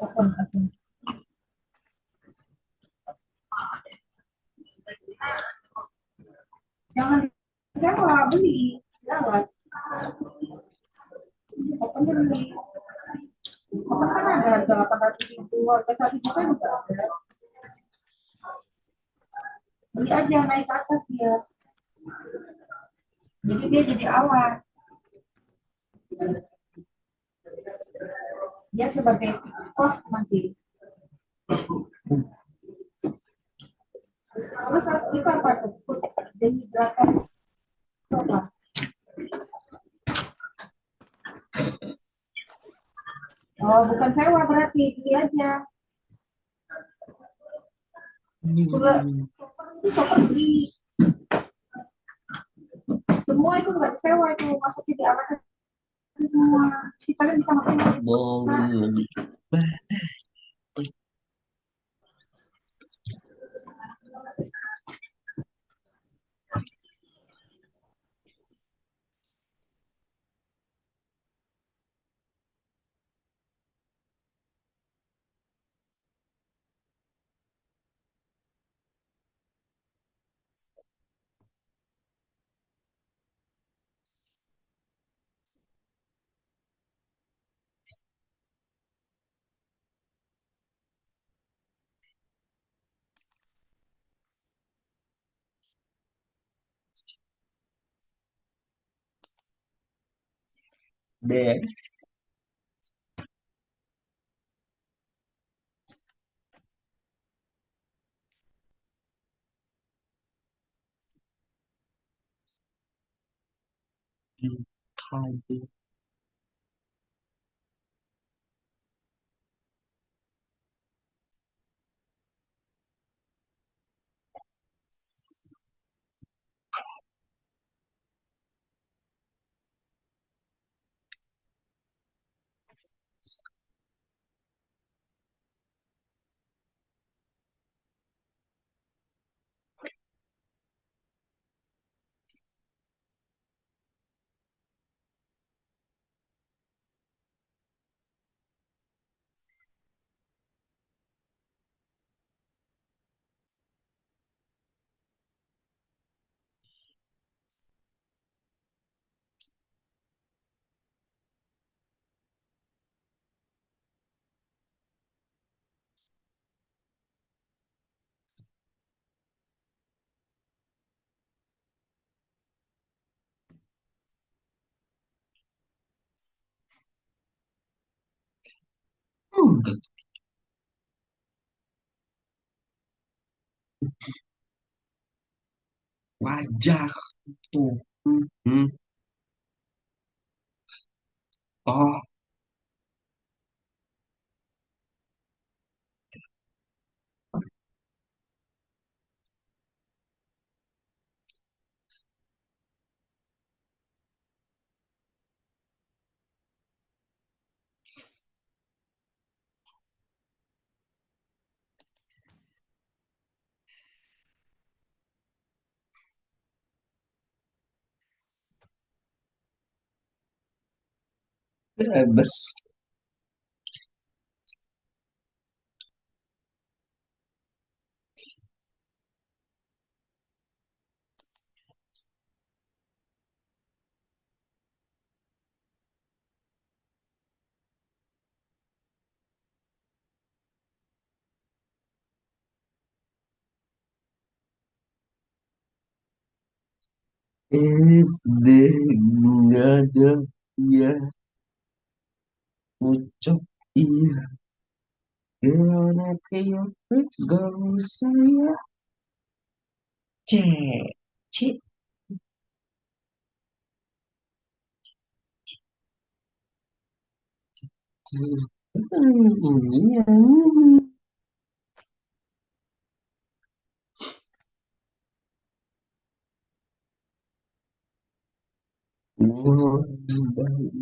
oven. Jangan sewa, beli. Lewat. Ovennya beli. Oven kan ada harga 800.000, harga 1 juta juga ada. Beli aja naik ke atas dia. Jadi dia jadi awet. Dia sebagai fixed cost masih. Terus itu apa tuh? Dehidrator apa? Oh, bukan sewa berarti, beli aja. Sudah, itu shopper beli. Semua itu nggak disewa itu, masuknya di alat semua. Kita kan bisa makin Belum. Dan kayu. Enggak, wajar tuh. Hmm. Oh, bebas. SD nggak ada ya ucap iya gimana kayak gak saya cek cek cek. Ini ya. Wah, baik.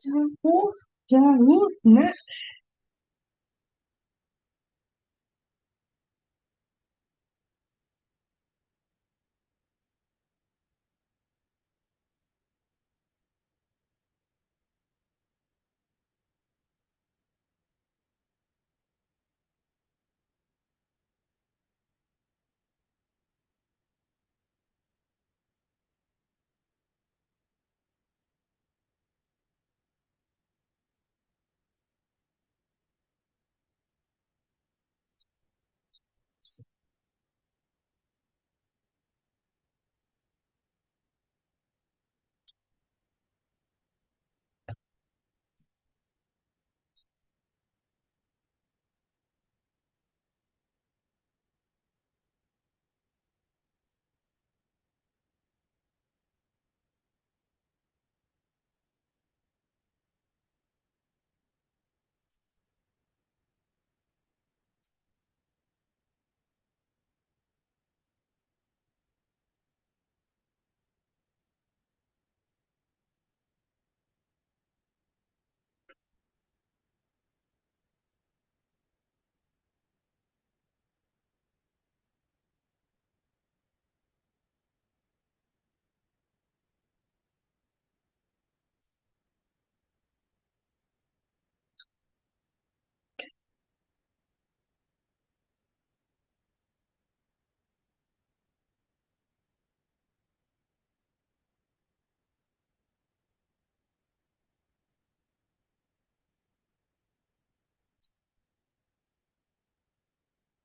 Jauh, jauh, nak.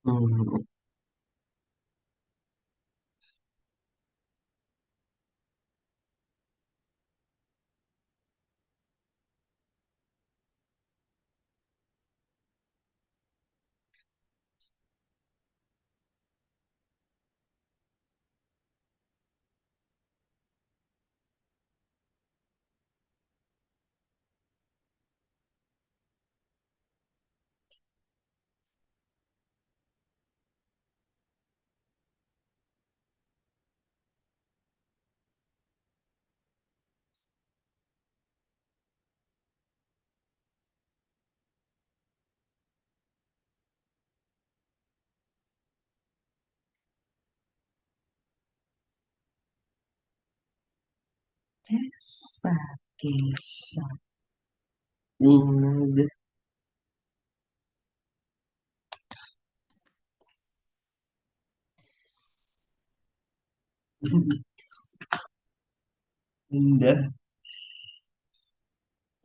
Hmm, Kesa, kesa. Indah, indah.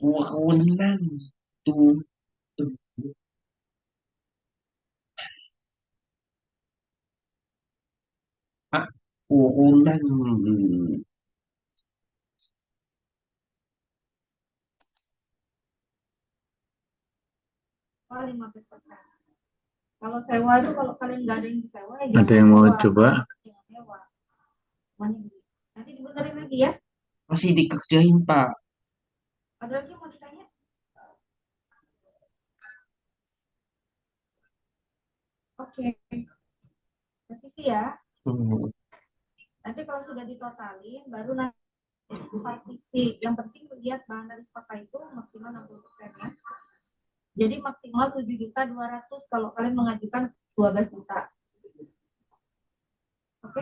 Wewenang tuh, tuh, ah, wewenang. Oh, 15%. Kalau sewa itu kalau kalian nggak ada yang disewa ya Ada jangan yang mau sewa. coba? Jangan sewa. Semuanya gini. Nanti dibenerin lagi ya. Masih dikerjain, Pak. Ada lagi yang mau ditanya? Oke, revisi ya. Hmm, Nanti kalau sudah ditotalin, baru nanti partisi. Yang penting lihat bahan dari pakai itu maksimal 60% ya. Jadi maksimal 7.200.000 kalau kalian mengajukan 12 juta. Oke?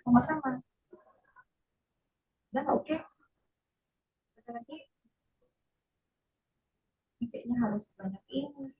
Sama-sama. Dan oke. Ada lagi? Ini kayaknya harus banyak ini.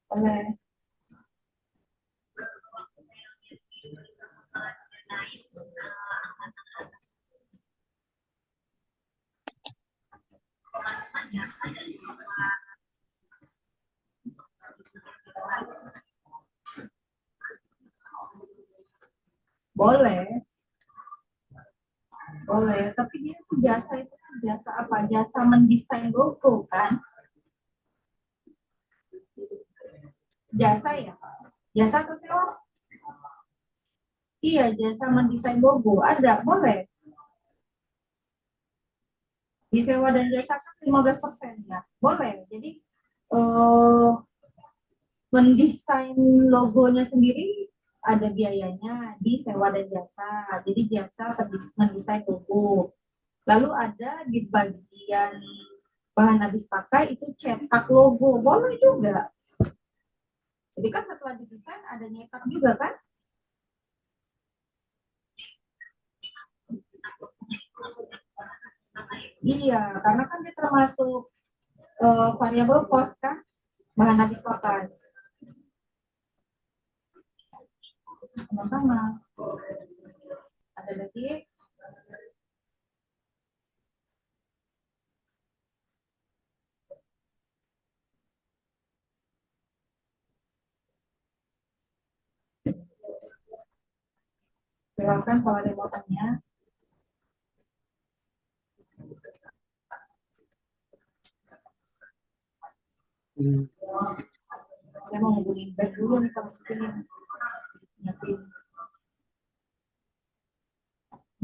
Boleh. Boleh. Boleh. boleh, tapi dia tuh jasa itu kan jasa apa? Jasa mendesain logo kan? Jasa ya? Jasa atau sewa? Iya, jasa mendesain logo ada, boleh. Di sewa dan jasa kan 15% ya, boleh. Jadi mendesain logonya sendiri ada biayanya di sewa dan jasa. Jadi jasa mendesain logo. Lalu ada di bagian bahan habis pakai itu cetak logo, boleh juga. Jadi kan setelah didesain ada nyetak juga kan? Iya, karena kan dia termasuk variabel cost kan, bahan habis pakai. Sama-sama. Ada lagi? Silakan kalau ada yang mau tanya. Saya mau hubungin back dulu nih kalau begini. Nyiapin.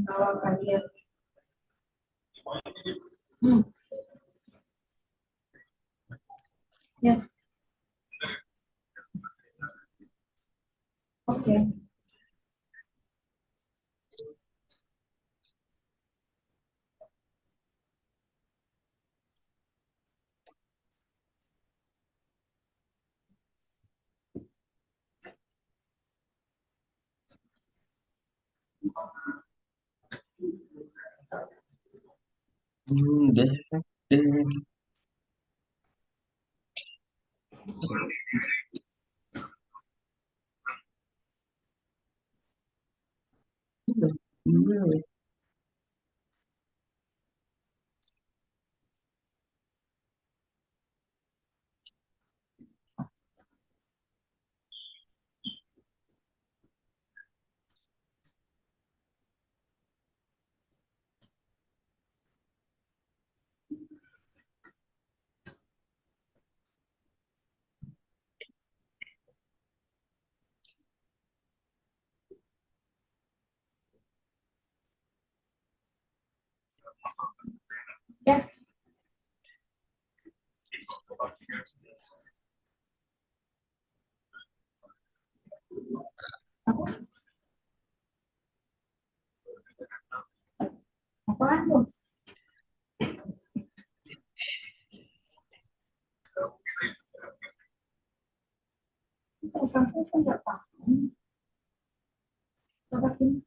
Kalau kalian yes. Oke. Yes. Apaan tuh? Pesan saya nggak paham. Coba ini.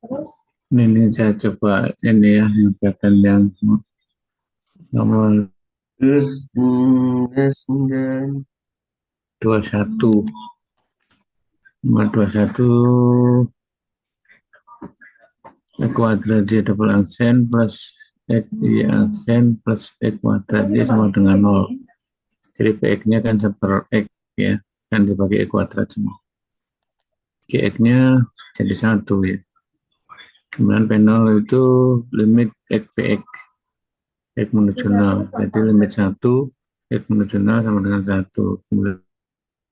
Terus Ini saya coba ini ya, yang bagian yang nomor 21. Nomor 21 kuadrat D double aksen plus X Y aksen plus X kuadrat D sama dengan 0. Jadi PX-nya kan seper X ya, kan dibagi X kuadrat semua. GX-nya jadi 1 ya. Kemudian P0 itu limit X PX. X menuju 0. Jadi limit 1, X menuju 0 sama dengan 1. Kemudian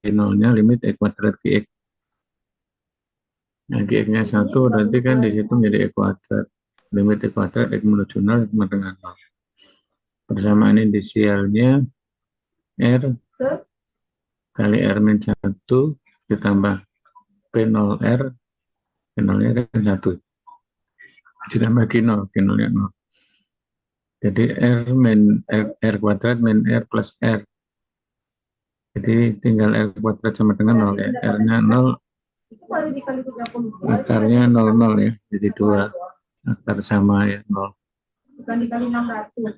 P0-nya limit X kuadrat GX. Nah, GX-nya 1 berarti kan di situ menjadi X kuadrat. Limit X kuadrat X menuju 0 sama dengan 0. Persamaan inisialnya R kali R min 1 ditambah P0R. P0-nya kan 1. Ditambah G0, G0-nya 0. Jadi R kuadrat min R plus R. Jadi tinggal R kuadrat sama dengan 0 ya. R-nya 0, itu kalau dikali 30. akarnya 00 ya. Jadi 2. Akar sama ya, 0. Bukan dikali 600.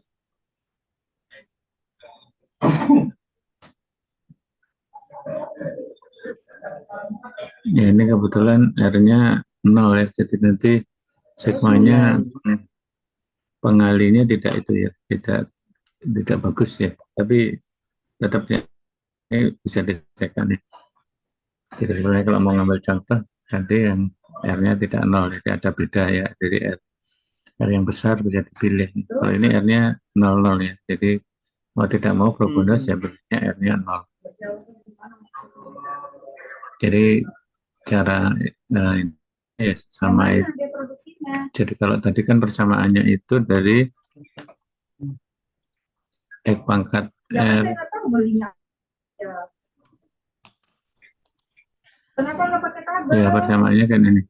Ya ini kebetulan R-nya 0 ya. Jadi nanti sigmanya pengalinya tidak itu ya. Tidak bagus ya. Tapi tetap ini bisa diselesaikan ya. Jadi sebenarnya kalau mau ngambil contoh tadi yang R-nya tidak nol, jadi ada beda ya. Jadi R yang besar bisa dipilih. Kalau ini R-nya 00 ya. Jadi mau tidak mau probonus ya bentuknya R-nya 0. Jadi cara ini ya, sama itu. Jadi kalau tadi kan persamaannya itu dari X pangkat R. Kenapa nggak pakai tabel? Ya persamaannya kan ini.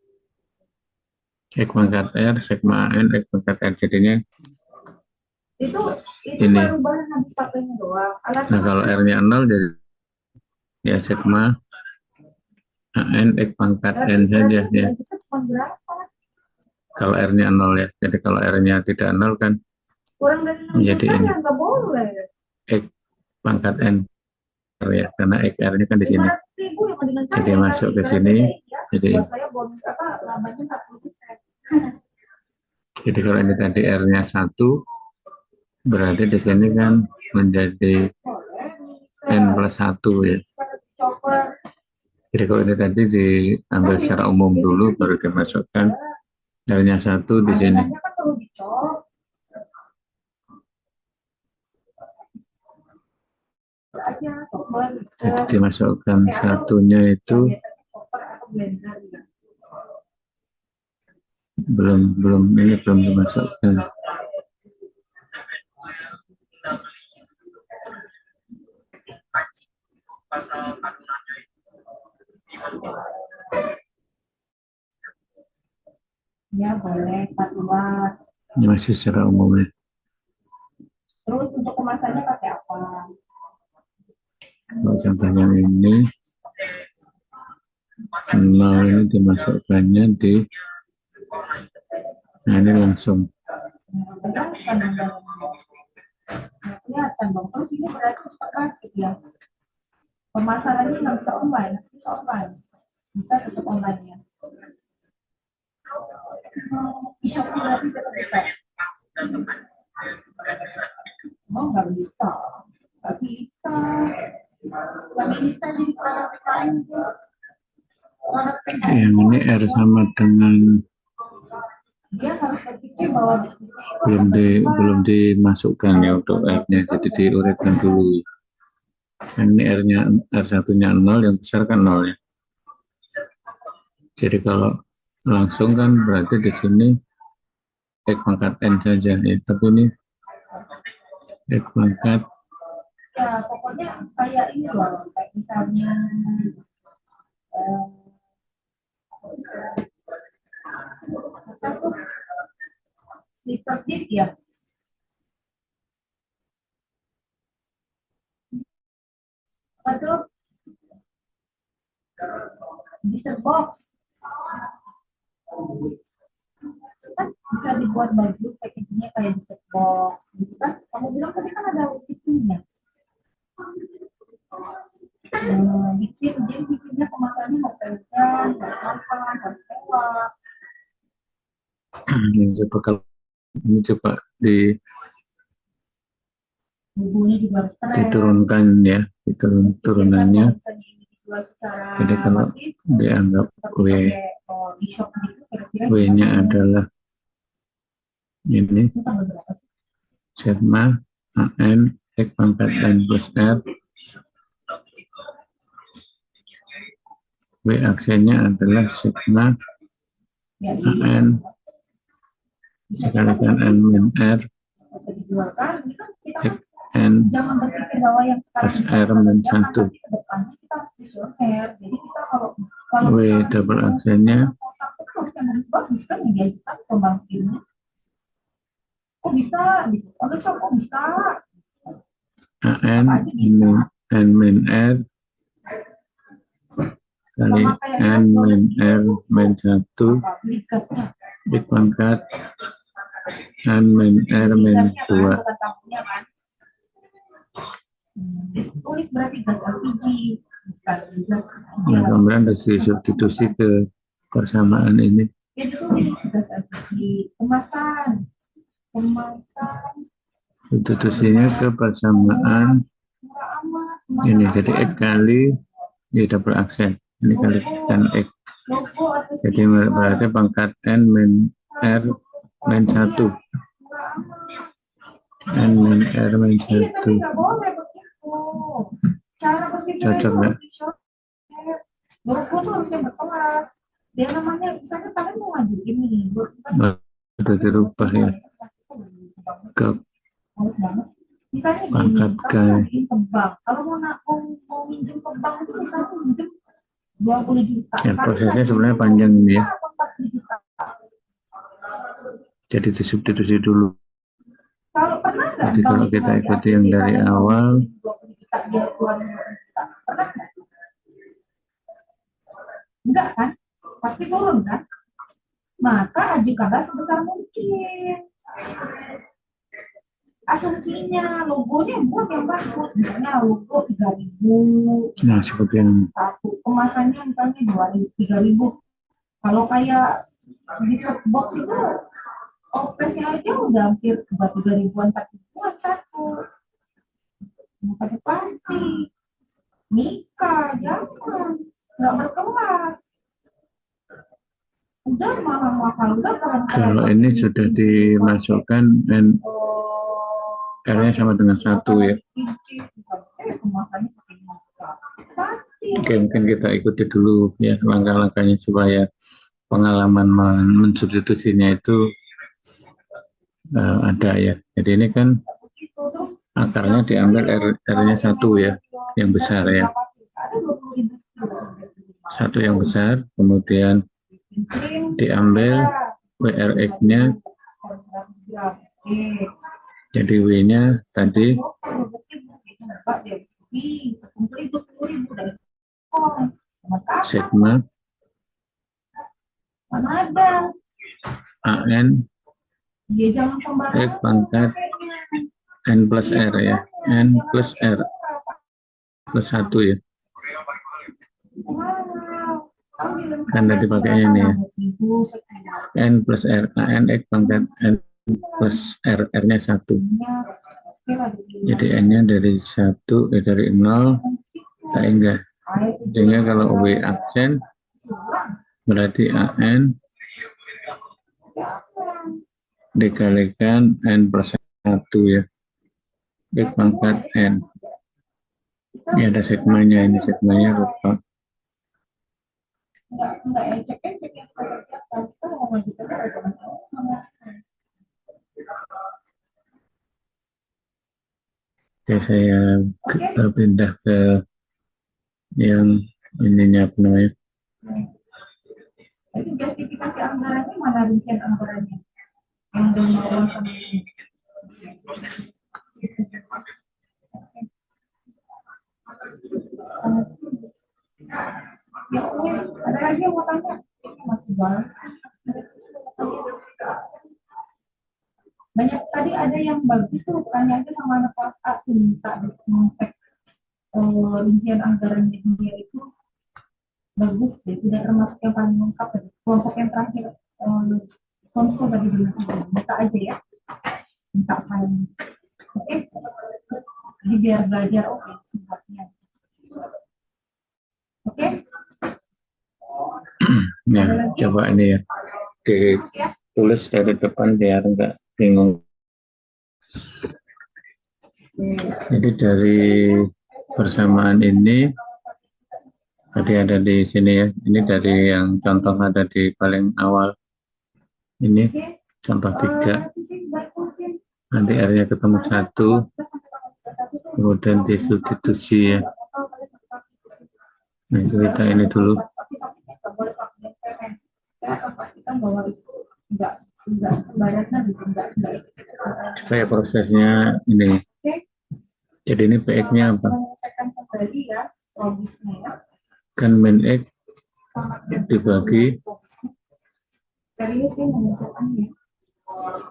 X pangkat R, sigma N, X pangkat R. Jadinya itu ini. baru bahan habis pakainya doang. Nah kalau R-nya 0 jadi ya sigma N X pangkat N saja ya. Kalau R-nya 0 ya. Jadi kalau R-nya tidak 0 kan Kurang dari 6 menjadi juta ini. ya nggak boleh. X pangkat N ya, karena XR ini kan di sini. 500.000 yang dengan saya, Jadi masuk ke sini. Jadi buat saya bonus apa lamanya 40%. jadi kalau ini tadi R-nya 1 berarti di sini kan menjadi N plus 1 ya. Jadi kalau ini tadi diambil secara umum dulu baru dimasukkan R-nya 1 di sini. Jadi dimasukkan satunya itu belum dimasukkan. Ya boleh 4 luar. Ini masih secara umum ya. Terus untuk kemasannya pakai apa? Kalau contohnya ini 0 ini dimasukkannya di nah ini langsung Kelihatan dong. Terus ini berarti kasih ya. Pemasarannya nggak bisa online, bisa offline. Bisa tetap online ya. Bisa berarti tetap bisa. Oh nggak bisa. Nggak bisa. Nggak bisa jadi produk lain. yang ini R sama dengan Dia harus berpikir bahwa bisnisnya itu belum dimasukkan ya untuk R-nya, jadi diurutkan dulu. Ini R-nya R1-nya 0, yang besar kan 0 ya. Jadi kalau langsung kan berarti di sini X pangkat N saja ya, tapi ini X pangkat ya pokoknya kayak ini loh, kayak misalnya apa tuh Literdit ya. Apa tuh Diesel box kan bisa dibuat baju packagingnya kayak Diesel box gitu kan. Kamu bilang tadi kan ada bikinnya. Bikin jadi bikinnya kemasannya nggak pegang, nggak apa, nggak sewa. ini coba Bumbunya juga harus keren. diturunkan ya, turunannya. Jadi kalau dianggap W-nya adalah ini sigma AN X pangkat N plus R, W aksennya adalah sigma AN dikalikan N min R X N plus R min 1. W double aksennya AN N min R kali N min R min 1 X pangkat N min R min 2. Tulis berarti gas LPG. Nah, kemudian disubstitusi ke persamaan ini. Ya ditulis gas LPG. Kemasan. Substitusinya ke persamaan Ini jadi X kali ya double aksen. Ini kalikan X. Jadi berarti pangkat N min R min 1. N min R min 1. Cocok nggak? Logo tuh harusnya berkelas. Dia namanya, misalnya kalian mau ngajuin nih. Sudah dirubah ya. Ke Misalnya pangkat gini, K. kamu ngajuin ke bank. Kalau mau minjem ke bank itu misalnya minjem 20 juta. Ya, prosesnya sebenarnya panjang ini ya. Jadi disubstitusi dulu. Kalau pernah nggak? Jadi kalau kita ikuti yang dari awal, enggak kan? Pasti turun kan? Maka ajukanlah sebesar mungkin. Asumsinya logonya buat yang bagus, misalnya logo 3.000. nah seperti yang Satu kemasannya misalnya 2.000, 3.000. Kalau kayak di box itu OP-nya aja udah hampir ke 3.000-an, 4.000-an satu. Pakai plastik. Nikah, jangan. Nggak berkelas. Udah mahal-mahal, udah kalau ini sudah dimasukkan dan R-nya sama dengan 1 ya. Oke, mungkin kita ikuti dulu ya langkah-langkahnya supaya pengalaman mensubstitusinya itu ada ya. Jadi ini kan akarnya diambil R-nya 1 ya, yang besar ya. 1 yang besar, kemudian diambil WRX-nya, jadi W-nya tadi sigma AN X pangkat N plus R ya, N plus R plus 1 ya. Kan tadi pakainya ini ya. N plus R, AN X pangkat N plus R, R-nya 1. Jadi N-nya dari 1, dari 0, tak enggak. Sehingga kalau W aksen, berarti AN dikalikan N plus 1 ya. X pangkat N. Ini ada sigmanya, ini sigmanya lupa. Enggak ya, cek yang kita mau ngajukan Oke, saya pindah ke yang ininya apa namanya. Jadi justifikasi anggarannya mana rincian anggarannya? Yang udah sama ini. Ya, ada lagi yang mau tanya? Masih banyak. Banyak tadi ada yang bagus tuh, tanya aja sama anak kelas A tuh, minta ngecek rincian anggarannya dia itu bagus deh, tidak termasuk yang paling lengkap ya. Kelompok yang terakhir konsul tadi bilang minta aja ya, minta paling oke. Jadi biar belajar oke tempatnya. Oke. Nah, coba ini ya ditulis dari depan biar enggak bingung. Jadi dari persamaan ini tadi ada di sini ya. Ini dari yang contoh ada di paling awal. Ini contoh 3. Nanti R-nya ketemu 1. Kemudian disubstitusi ya. Nah, kita ini dulu. Supaya prosesnya ini. Jadi ini PX-nya apa? Kan min X dibagi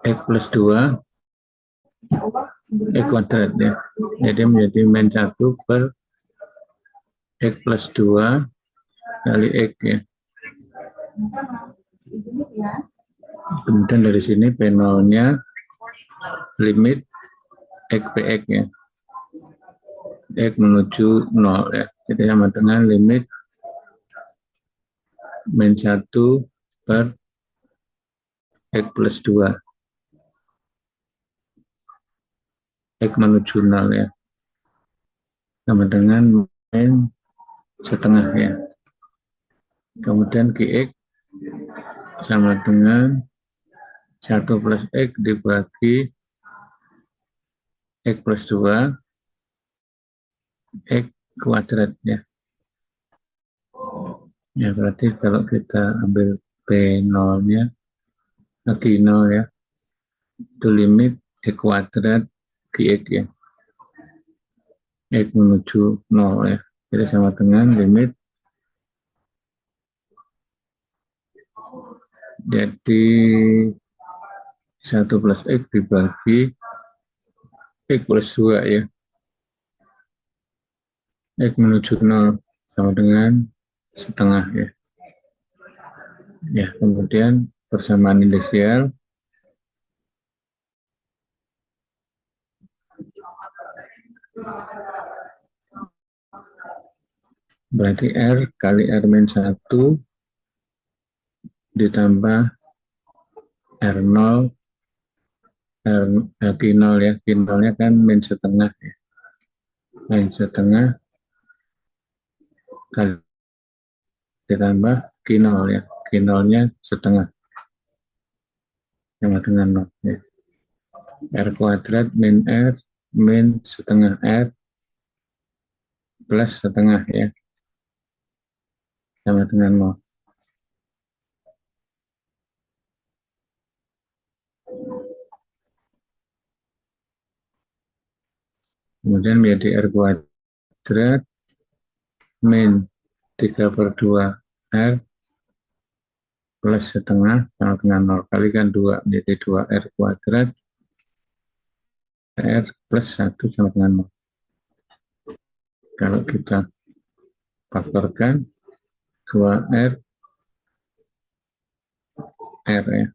X plus 2 X kuadrat ya. Jadi menjadi min 1 per X plus 2 kali X ya. Kemudian dari sini P0-nya limit X PX ya. X menuju 0 ya. Jadi sama dengan limit min 1 per X plus 2. X menuju 0 ya. Sama dengan min setengah ya. Kemudian Gx sama dengan 1 plus X dibagi X plus 2 X kuadrat ya. Ya berarti kalau kita ambil P0-nya, lagi 0 ya, itu limit X kuadrat Gx ya. X menuju 0 ya. Jadi sama dengan limit, jadi 1 plus X dibagi X plus 2 ya. X menuju 0 sama dengan setengah ya. Ya, kemudian persamaan inisial berarti R kali R min 1 ditambah R0 R, Q0 ya. Q0-nya kan min setengah ya. Min setengah kali ditambah Q0 ya. Q0-nya setengah sama dengan 0 ya. R kuadrat min R min setengah R plus setengah ya. Sama dengan 0. Kemudian menjadi R kuadrat min 3/2 R plus setengah sama dengan 0. Kalikan 2 menjadi 2R kuadrat R plus 1 sama dengan 0. Kalau kita faktorkan 2R R ya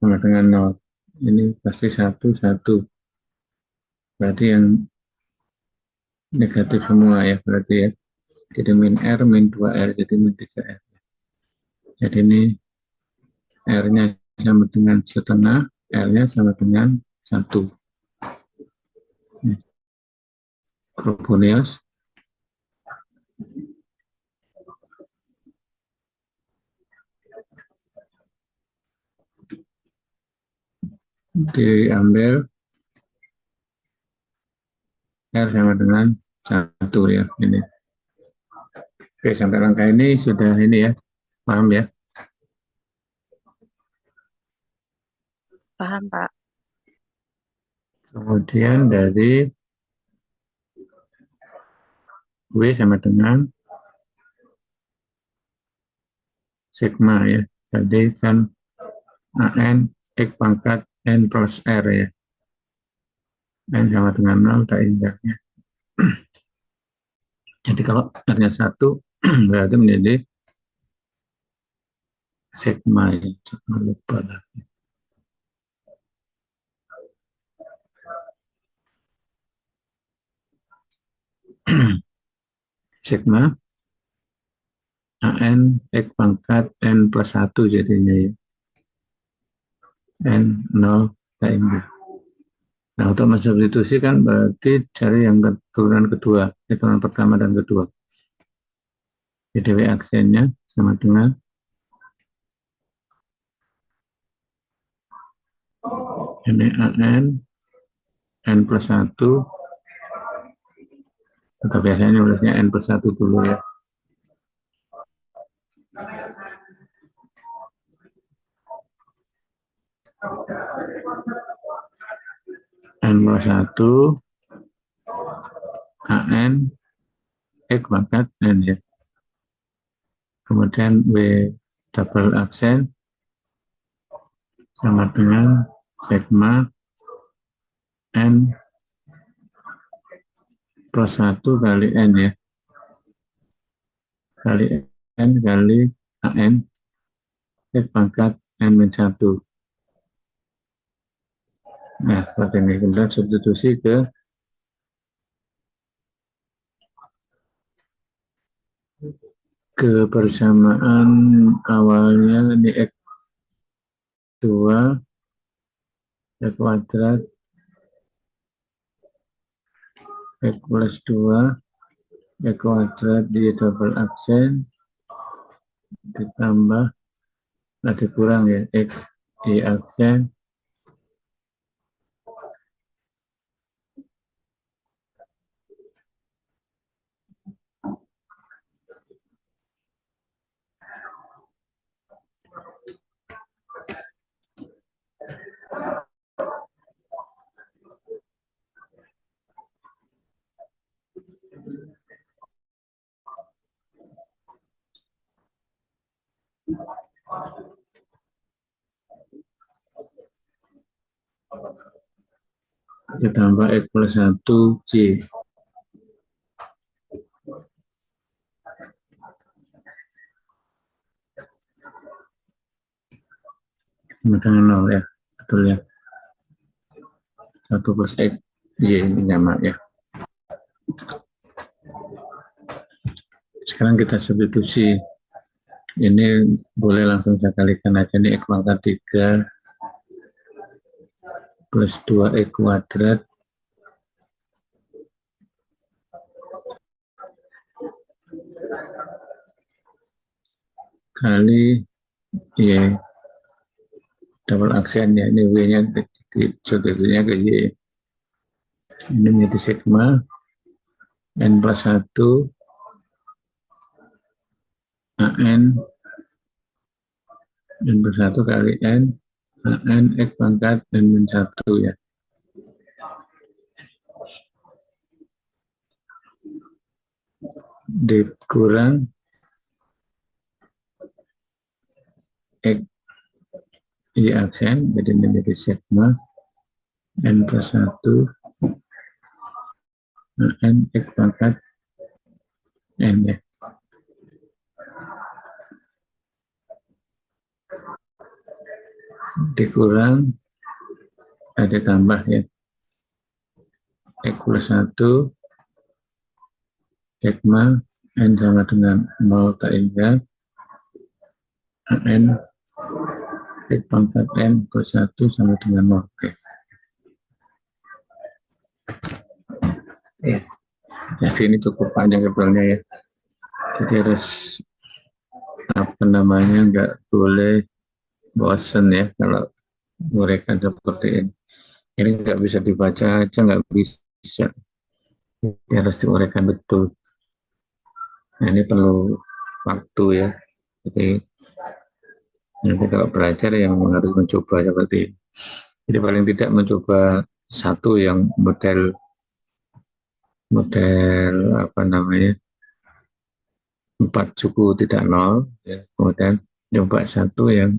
sama dengan 0. Ini pasti 1, 1. Berarti yang negatif semua ya berarti ya. Jadi min R, min 2R, jadi min 3R. Jadi ini R-nya sama dengan setengah, R-nya sama dengan 1. Frobenius. Diambil R sama dengan 1 ya ini. Oke, sampai langkah ini sudah ini ya, paham ya? Paham, Pak. Kemudian dari W sama dengan sigma ya. Jadi kan AN X pangkat N plus R ya. N sama dengan 0 tak indahnya. Jadi kalau R-nya 1 berarti menjadi sigma ya. Jangan lupa lagi. Sigma AN X pangkat N plus 1 jadinya ya. N 0 tak indah. Nah, untuk mensubstitusi kan berarti cari yang turunan kedua, turunan pertama dan kedua. Jadi W aksennya sama dengan ini AN N plus 1 atau biasanya nulisnya N plus 1 dulu ya. N plus 1 AN X pangkat N ya. Kemudian W double aksen sama dengan sigma N plus 1 kali N ya. Kali N kali AN X pangkat N min 1. Nah, seperti ini. Kemudian substitusi ke kebersamaan awalnya ini X2 X kuadrat X plus 2 X kuadrat di double aksen ditambah kurang ya X di aksen ditambah X plus 1 J sama dengan 0 ya, betul ya, 1 plus X Y ini sama ya. Sekarang kita substitusi, ini boleh langsung saya kalikan aja nih, X pangkat 3 plus 2X kuadrat kali Y double aksen ya, ini W nya substitusinya ke Y, ini menjadi sigma N plus 1 AN N plus 1 kali N AN X pangkat N min 1 ya. Dikurang X Y aksen, jadi menjadi sigma N plus 1 N X pangkat N ya. Dikurang ada tambah ya X plus 1 sigma N sama dengan 0 tak hingga N X pangkat N plus 1 sama dengan 0. Oke. Ya, jadi ini cukup panjang sebenarnya ya, jadi harus nggak boleh bosan ya kalau mereka seperti ini nggak bisa dibaca aja, nggak bisa, jadi harus diuraikan betul. Nah, ini perlu waktu ya, jadi nanti kalau belajar yang harus mencoba seperti ini. Jadi paling tidak mencoba satu yang model apa namanya 4 suku tidak 0 ya. Kemudian coba satu yang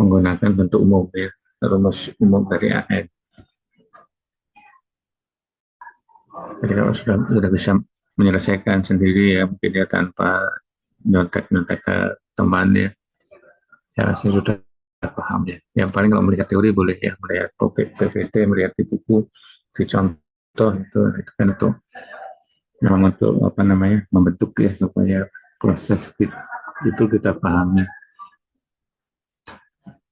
menggunakan bentuk umum ya, rumus umum dari AN. Jadi kalau sudah bisa menyelesaikan sendiri ya, mungkin ya tanpa nyontek-nyontek ke teman ya, saya rasa sudah paham ya. Yang paling kalau melihat teori boleh ya, melihat PPT, melihat di buku, di contoh itu kan untuk memang untuk apa namanya membentuk ya supaya proses itu kita pahami.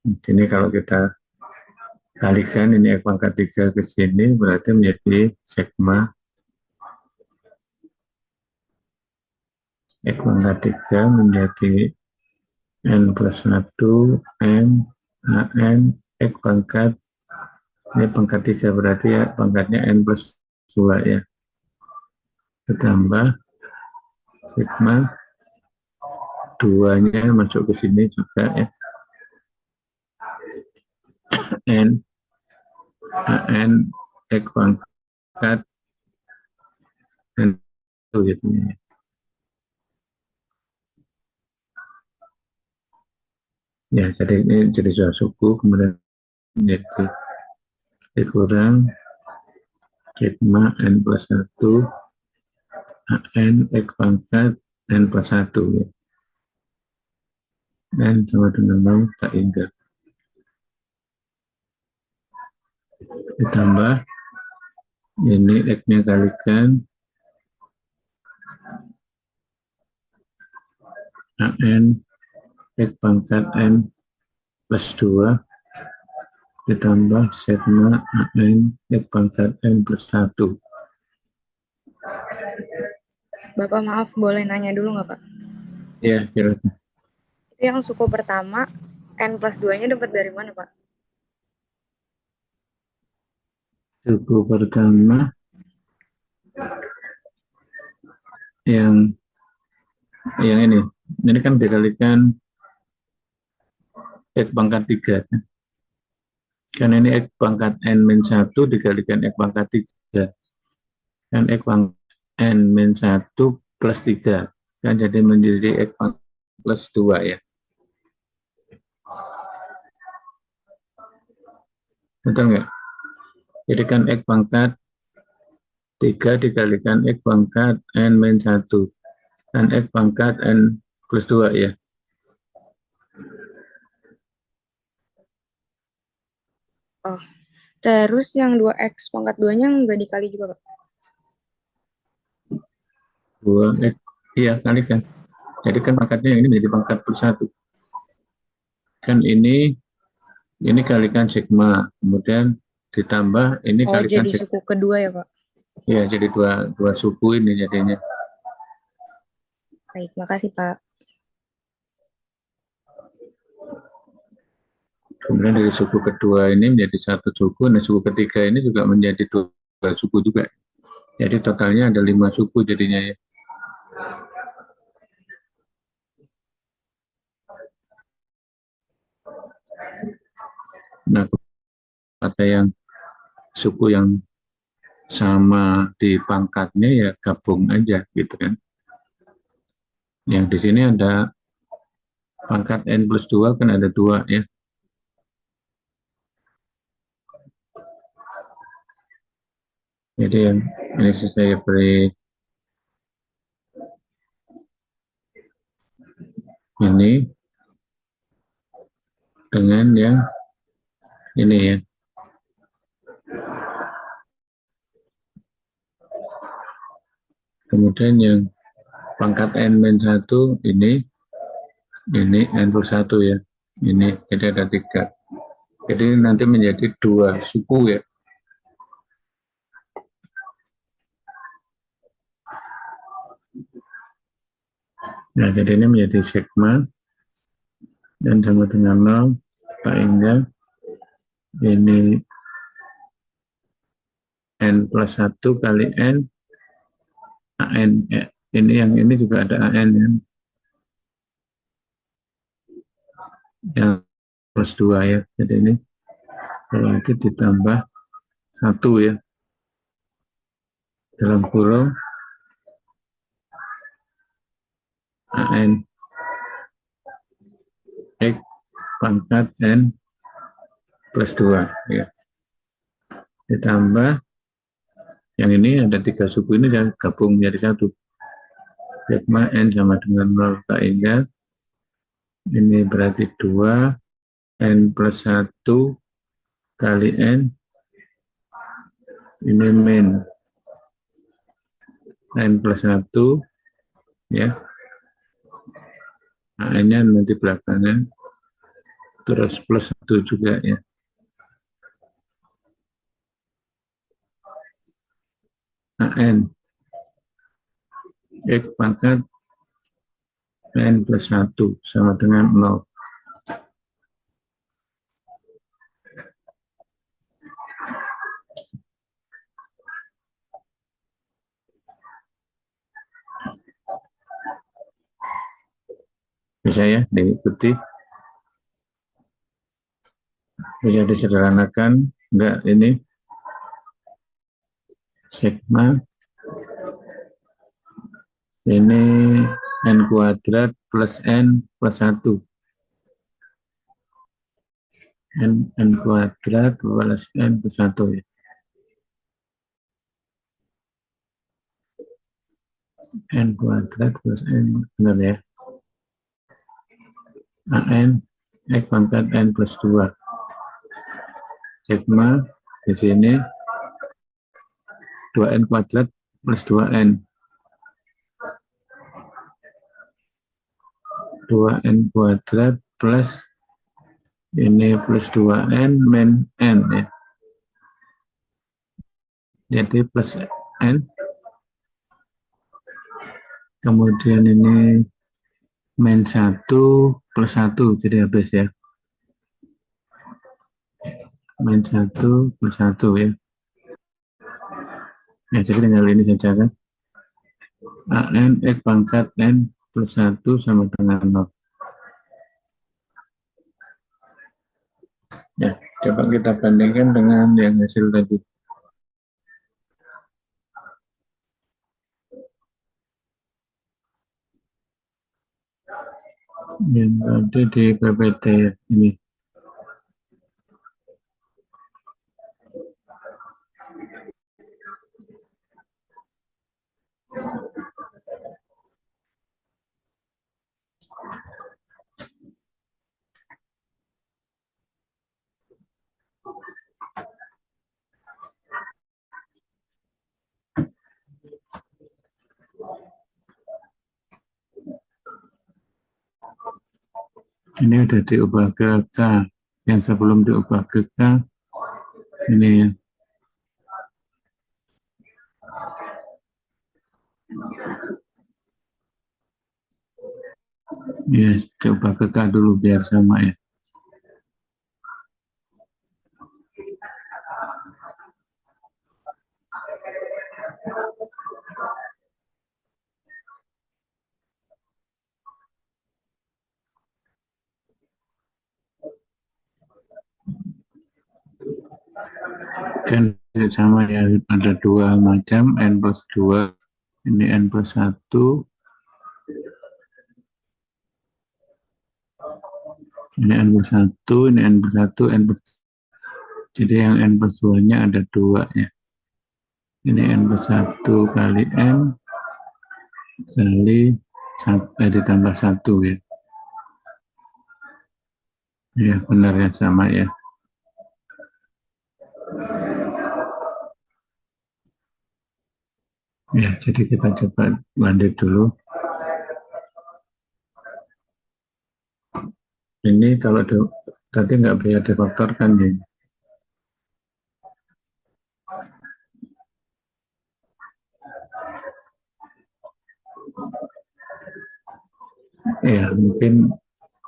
Ini kalau kita kalikan ini X pangkat 3 ke sini berarti menjadi sigma X pangkat 3 menjadi N plus 1 N AN X pangkat, ini pangkat 3 berarti ya pangkatnya N plus 2 ya, ditambah sigma 2 nya masuk ke sini juga ya, N AN X pangkat N gitu ya. Ya, jadi ini jadi dua suku, kemudian menjadi dikurang sigma N plus 1 AN X pangkat N plus 1 ya. Dan sama dengan 0 tak hingga. Ditambah ini X nya kalikan AN X pangkat N plus 2 ditambah sigma AN X pangkat N plus 1. Bapak maaf, boleh nanya dulu nggak Pak? Ya, silakan. Itu yang suku pertama, N plus 2-nya dapat dari mana Pak? Suku pertama yang ini kan dikalikan X pangkat 3. Kan ini X pangkat N min 1 dikalikan X pangkat 3. Kan X pangkat N min 1 plus 3. Kan jadi menjadi X pangkat plus 2 ya. Betul nggak? Jadi kan X pangkat 3 dikalikan X pangkat N min 1. Dan X pangkat N plus 2 ya. Oh, terus yang 2X pangkat 2-nya nggak dikali juga Pak? 2X, iya kalikan. Jadi kan pangkatnya ini menjadi pangkat plus 1. Kan ini kalikan sigma, kemudian ditambah ini Oh, kalikan jadi sigma. suku kedua ya Pak? Ya, jadi dua suku ini jadinya. Baik, makasih Pak. Kemudian dari suku kedua ini menjadi satu suku, nah suku ketiga ini juga menjadi dua suku juga. Jadi totalnya ada 5 suku jadinya ya. Nah, ada yang suku yang sama di pangkatnya ya gabung aja gitu kan. Yang di sini ada pangkat N plus 2 kan ada 2 ya. Jadi yang ini saya beri ini dengan yang ini ya. Kemudian yang pangkat N-1 ini N plus 1 ya. Ini jadi ada 3. Jadi nanti menjadi 2 suku ya. Nah, jadi ini menjadi sigma dan sama dengan 0 sehingga ini N plus 1 kali N AN ya. Ini yang ini juga ada AN ya. Yang plus 2 ya. Jadi ini berarti ditambah 1 ya. Dalam kurung AN X pangkat N plus 2 ya. Ditambah yang ini ada 3 suku ini dan gabung menjadi 1. Sigma N sama dengan 0 sehingga ini berarti 2 N plus 1 kali N ini min N plus 1 ya. N-nya nanti belakangnya terus plus 1 juga ya. AN X pangkat N plus 1 sama dengan 0. Bisa ya diikuti? Bisa disederhanakan? Enggak ini? Sigma ini N kuadrat plus N plus 1. N kuadrat plus N plus 1 ya. N kuadrat plus N, benar ya. AN X pangkat N plus 2. Sigma di sini 2N kuadrat plus 2N. 2n kuadrat plus ini plus 2n min n ya. Jadi plus n. Kemudian ini min 1 plus 1 jadi habis ya. Min 1 plus 1 ya. Ya jadi tinggal ini saja kan. an x pangkat n plus 1 sama dengan 0. Ya, coba kita bandingkan dengan yang hasil tadi. Yang tadi di PPT ya, ini. Ini udah diubah ke K. Yang sebelum diubah ke K, ini ya. Ya, diubah ke K dulu biar sama ya. Kan sama ya, ada dua macam, n plus 2, ini n plus 1, ini n plus 1, ini n plus 1, n plus, jadi yang n plus 2 nya ada 2 ya. Ini n plus 1 kali n kali 1, ditambah 1 ya. Ya benar ya, sama ya. Ya, jadi kita coba banding dulu. Ini kalau tadi nggak bisa difaktorkan ya. Ya, mungkin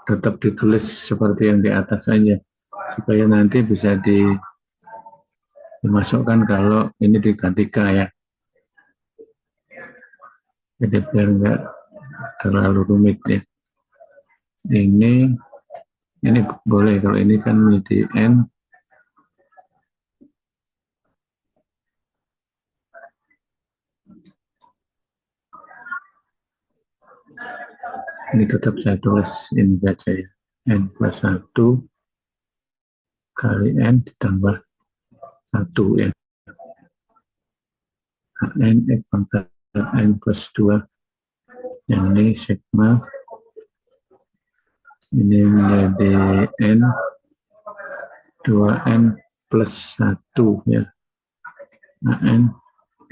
tetap ditulis seperti yang di atas saja, supaya nanti bisa dimasukkan kalau ini digantikan ya. Jadi biar nggak terlalu rumit ya. Ini boleh, kalau ini kan menjadi n. Ini tetap saya tulis ini saja ya. N plus 1 kali n ditambah 1 ya. n x pangkat n plus 2. Yang ini sigma. Ini menjadi n 2n plus 1 ya. n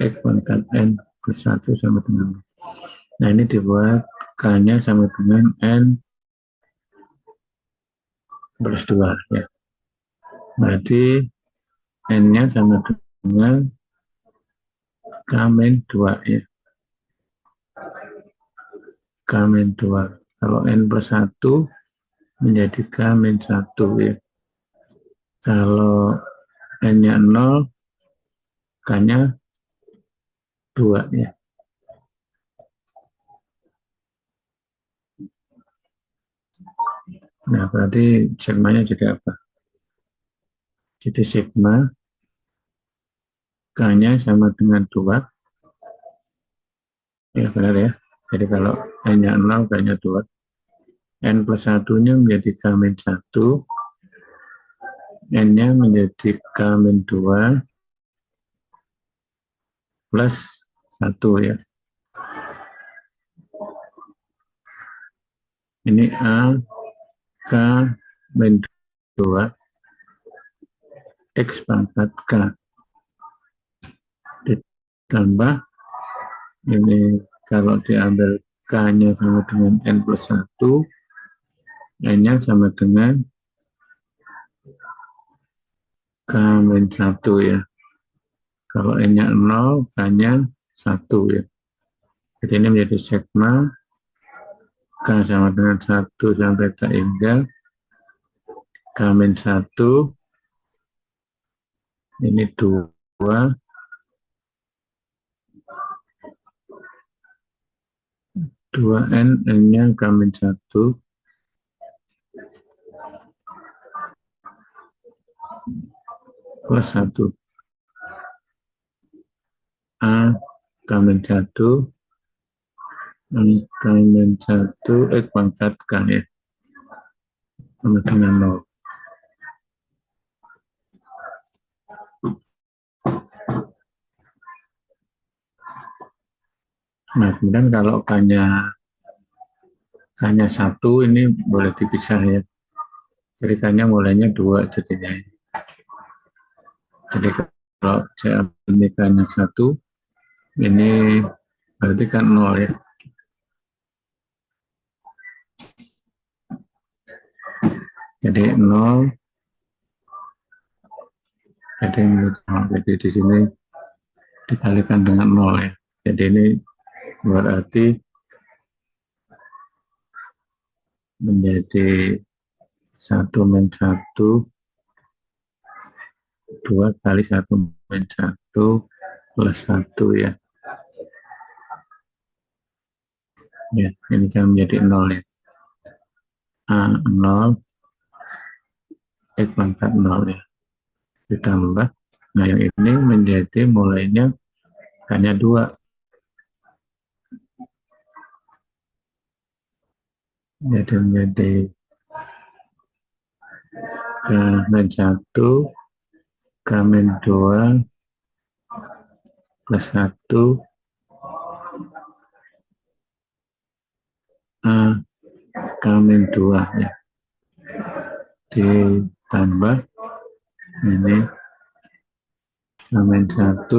x pangkat n plus 1 sama dengan. Nah ini dibuat k-nya sama dengan n plus 2 ya. Berarti n-nya sama dengan k min 2 ya. K min 2. Kalau n plus 1 menjadi k min 1 ya. Kalau n-nya 0, k-nya 2 ya. Nah, berarti sigmanya jadi apa? Jadi sigma k-nya sama dengan 2. Ya, benar ya. Jadi kalau n-nya 0, k-nya 2. N plus 1-nya menjadi k min 1. N-nya menjadi k min 2 plus 1 ya. Ini A k min 2 x pangkat k ditambah ini kalau diambil k-nya sama dengan n plus 1 N-nya sama dengan K-1 ya. Kalau N-nya 0, K-nya 1 ya. Jadi ini menjadi sigma K sama dengan 1 sampai tak hingga K-1 ini 2 2N, N-nya K-1 plus 1 A K-1 K-1 pangkat K ya sama dengan 0. Nah, kemudian kalau K-nya 1 ini boleh dipisah ya. Jadi K-nya mulainya 2 jadinya. Jadi kalau saya ambil K-nya 1, ini berarti kan 0 ya. Jadi 0, jadi di sini dikalikan dengan 0 ya. Jadi ini berarti menjadi 1 min 1, 2 kali 1 min 1 plus 1 ya. Ya, ini kan menjadi 0 ya. A0 X pangkat 0 ya. Ditambah, nah yang ini menjadi mulainya hanya 2. Jadi menjadi K-1, K-2 plus 1 A K-2 ya. Ditambah ini K-1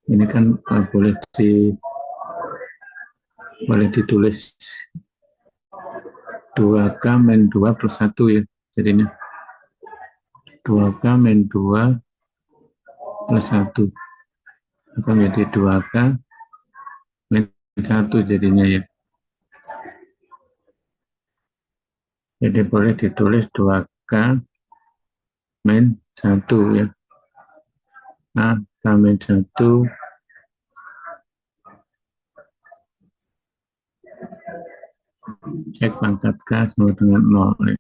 ini kan boleh ditulis 2K min 2 plus 1 ya. Jadinya 2K min 2 plus 1 akan menjadi 2K min 1 jadinya ya. Jadi boleh ditulis 2K min 1 ya. A K min 1 X pangkat K sama dengan 0 ya.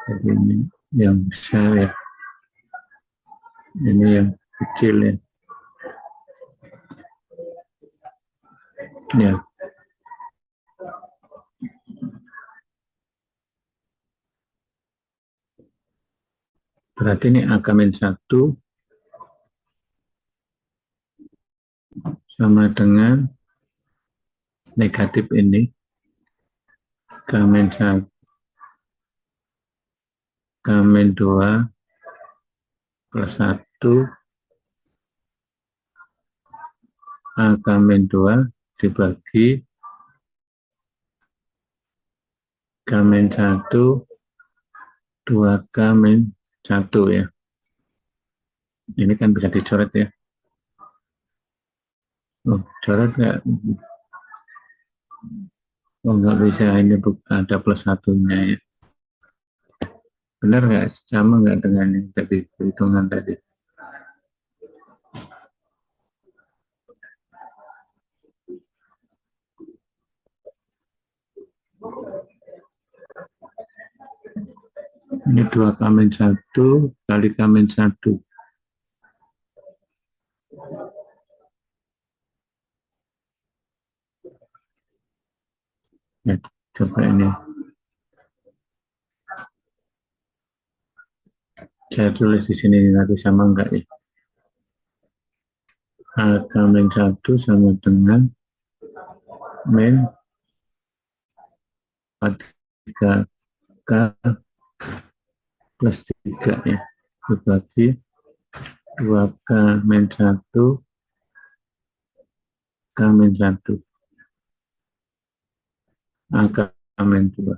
Jadi ini yang besar ya. Ini yang kecil ya. Ya. Berarti ini AK min 1 sama dengan negatif ini. K min 1, K min 2 plus 1 AK min 2 dibagi K min 1 2K min 1 ya. Ini kan bisa dicoret ya. Oh, coret nggak? Oh, nggak bisa, ini ada plus satunya ya. Benar nggak? Sama nggak dengan yang tadi perhitungan tadi? Ini 2K min 1 kali K min 1. Ya, coba ini. Saya tulis di sini nanti sama enggak ya? AK min 1 sama dengan min 3K plus 3 ya. Dibagi 2K min 1, K min 1, AK min 2.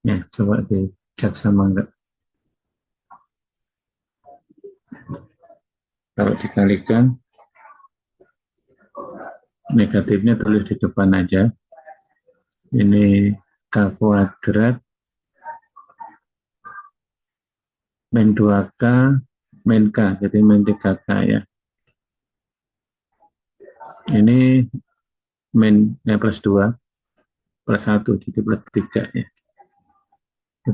Ya, coba dicek sama enggak. Kalau dikalikan, negatifnya tulis di depan aja. Ini K kuadrat min 2K min K, jadi min 3K ya. Ini min plus 2 plus 1, jadi plus 3 ya.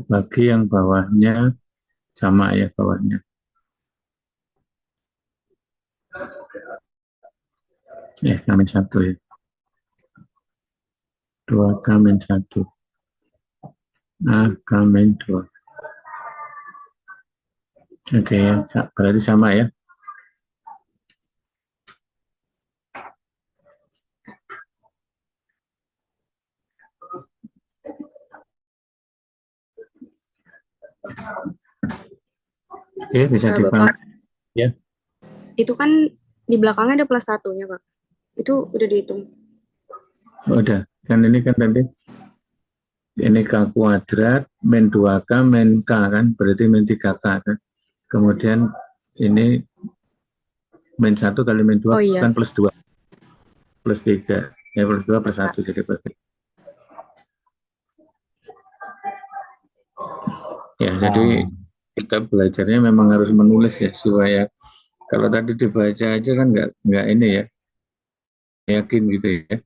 Bagi yang bawahnya sama ya bawahnya. K min 1 ya. 2K min 1. AK min 2. Oke ya, berarti sama ya. Oke, bisa Bapak, dipahami ya. itu kan di belakangnya ada plus satunya, Pak. Itu udah dihitung. Oh, udah, kan ini kan tadi ini K kuadrat min 2K min K kan, berarti min 3K kan. Kemudian ini min 1 kali min 2 Oh iya. kan plus 2 plus 3 ya, plus 2 plus 1 jadi plus 3. Ya, jadi kita belajarnya memang harus menulis ya, supaya kalau tadi dibaca aja kan nggak ini ya, yakin gitu ya.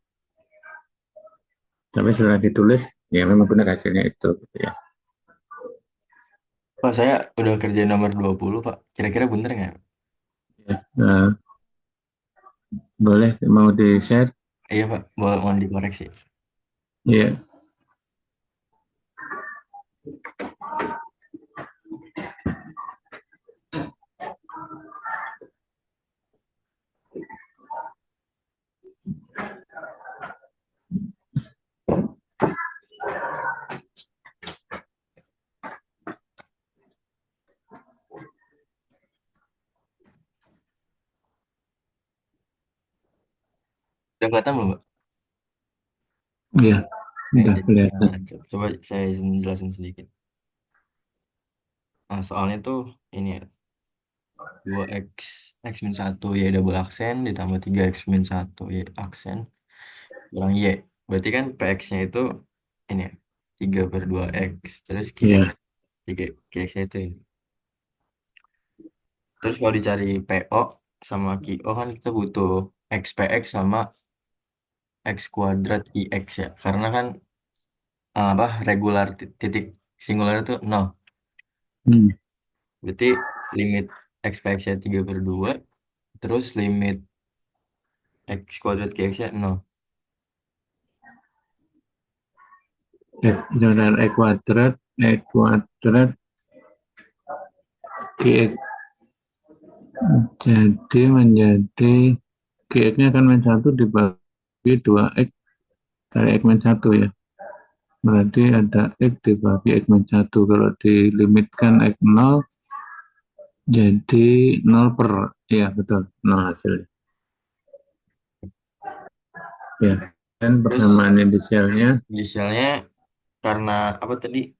Tapi setelah ditulis, ya memang benar hasilnya itu gitu ya. Pak, saya udah kerjain nomor 20, Pak. Kira-kira bener nggak? Ya, boleh mau di-share? Iya, Pak. Mohon dikoreksi. Ya. Udah kelihatan belum, Pak? Iya, udah kelihatan. Coba saya jelasin sedikit. Nah, soalnya tuh ini ya. 2x, x min 1 y double aksen, ditambah 3x min 1 y aksen, kurang y. Berarti kan px-nya itu ini ya, 3/2x. Terus Iya, 3x-nya itu ini. Terus kalau dicari PO sama QO kan kita butuh XPX sama X kuadrat IX ya. Karena kan apa regular titik singular itu 0. hmm. Berarti limit XPX-nya 3/2. Terus limit X kuadrat QX-nya 0. Dengan E kuadrat GX. Jadi menjadi GX-nya kan min 1 dibagi 2X kali X min 1 ya. Berarti ada X dibagi X min 1. Kalau dilimitkan X 0, jadi 0 per, ya betul, 0 hasilnya. Ya, dan Terus persamaan inisialnya, inisialnya karena apa tadi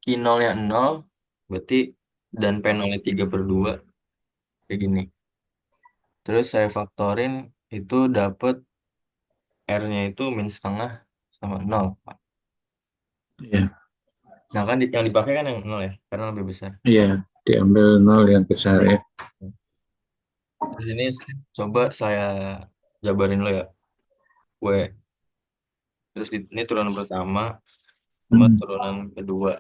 Q0-nya 0, berarti dan P0-nya 3/2 kayak gini. Terus saya faktorin itu dapat R-nya itu min setengah sama 0, Pak. ya, Nah kan yang dipakai kan yang 0 ya, karena lebih besar. ya diambil 0 yang besar ya. Terus ini coba saya jabarin dulu ya. W. Terus ini turunan pertama sama turunan kedua.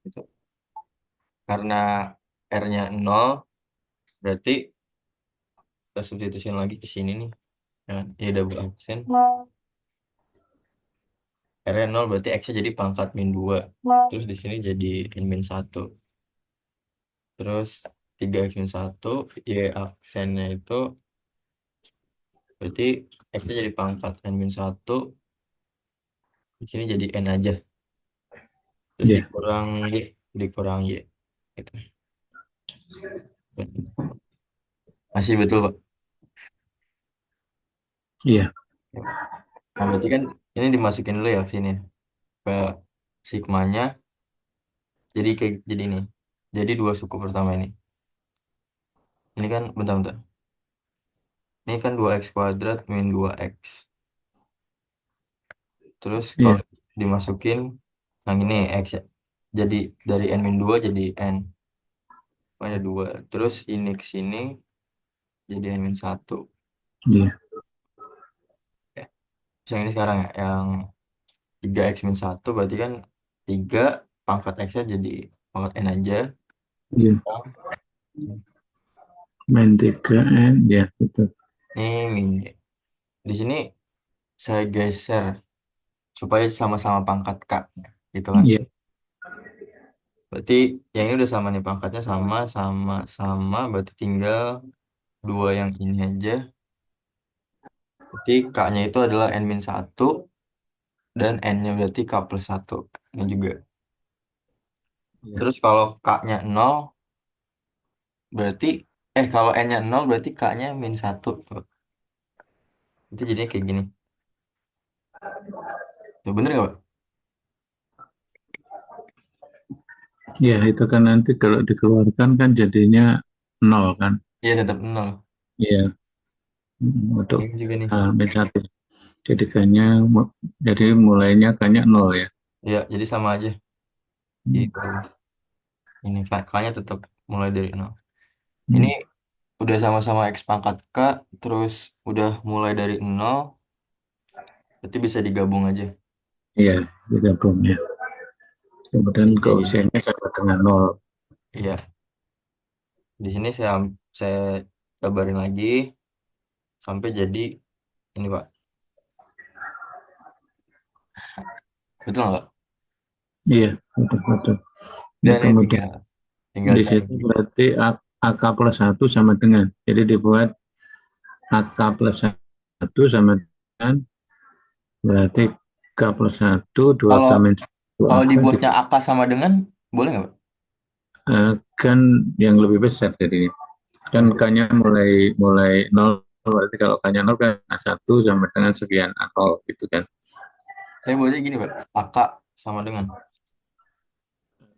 Gitu. Karena R-nya 0, berarti kita substitusiin lagi ke sini nih. Ya double aksen. R-nya 0 berarti X-nya jadi pangkat min 2. Terus di sini jadi N min 1. Terus 3X min 1, Y aksennya itu berarti X-nya jadi pangkat N min 1. Di sini jadi N aja. Terus Ya, dikurang Y. Dikurang Y. Gitu. Masih betul, Pak. Iya, Nah, berarti kan ini dimasukin dulu ya ke sini, ke sigmanya. Jadi ini. Jadi dua suku pertama ini. Ini kan bentar-bentar. Ini kan 2x² min 2x. Terus kalau iya, dimasukin yang ini x ya. Jadi dari n-2 jadi n. Ada 2. Terus ini ke sini jadi n-1. iya, Yang ini sekarang ya, yang 3x-1 berarti kan 3 pangkat x-nya jadi pangkat n aja. iya. Main 3N, ya betul. Ini min. Di sini saya geser supaya sama-sama pangkat k, gitu kan. Iya, Berarti yang ini udah sama nih pangkatnya sama sama sama, berarti tinggal dua yang ini aja. Berarti k-nya itu adalah n-1 dan n-nya berarti k+1. Ini juga. iya, Terus kalau k-nya 0 berarti kalau n-nya 0 berarti k-nya -1. Itu jadinya kayak gini. Tuh, bener gak, Pak? iya. Itu kan nanti kalau dikeluarkan kan jadinya 0 kan. Iya tetap 0. Iya, untuk Ini juga nih. B1. Jadi kayaknya jadi mulainya kayaknya 0 ya. Ya, jadi sama aja. Hmm. Itu ini k-nya tetap mulai dari 0. Ini Hmm. udah sama-sama x pangkat k, terus udah mulai dari 0, berarti bisa digabung aja. Iya, digabung ya. Kemudian Jadi, koefisiennya sama dengan 0. iya, di sini saya kabarin lagi sampai jadi ini, Pak. Betul nggak, Pak? Iya, betul, betul. Nah, Dan ini kemudian tinggal di cari. situ berarti AK+1 sama dengan. Jadi dibuat AK+1 sama dengan berarti K+1 2K Kalau min 1 kalau AK dibuatnya AK sama dengan, boleh nggak, Pak? kan yang lebih besar jadinya. Kan Oke. K-nya mulai mulai 0, berarti kalau K-nya 0 kan A1 sama dengan sekian A0 gitu kan. Saya buatnya gini, Pak. AK sama dengan.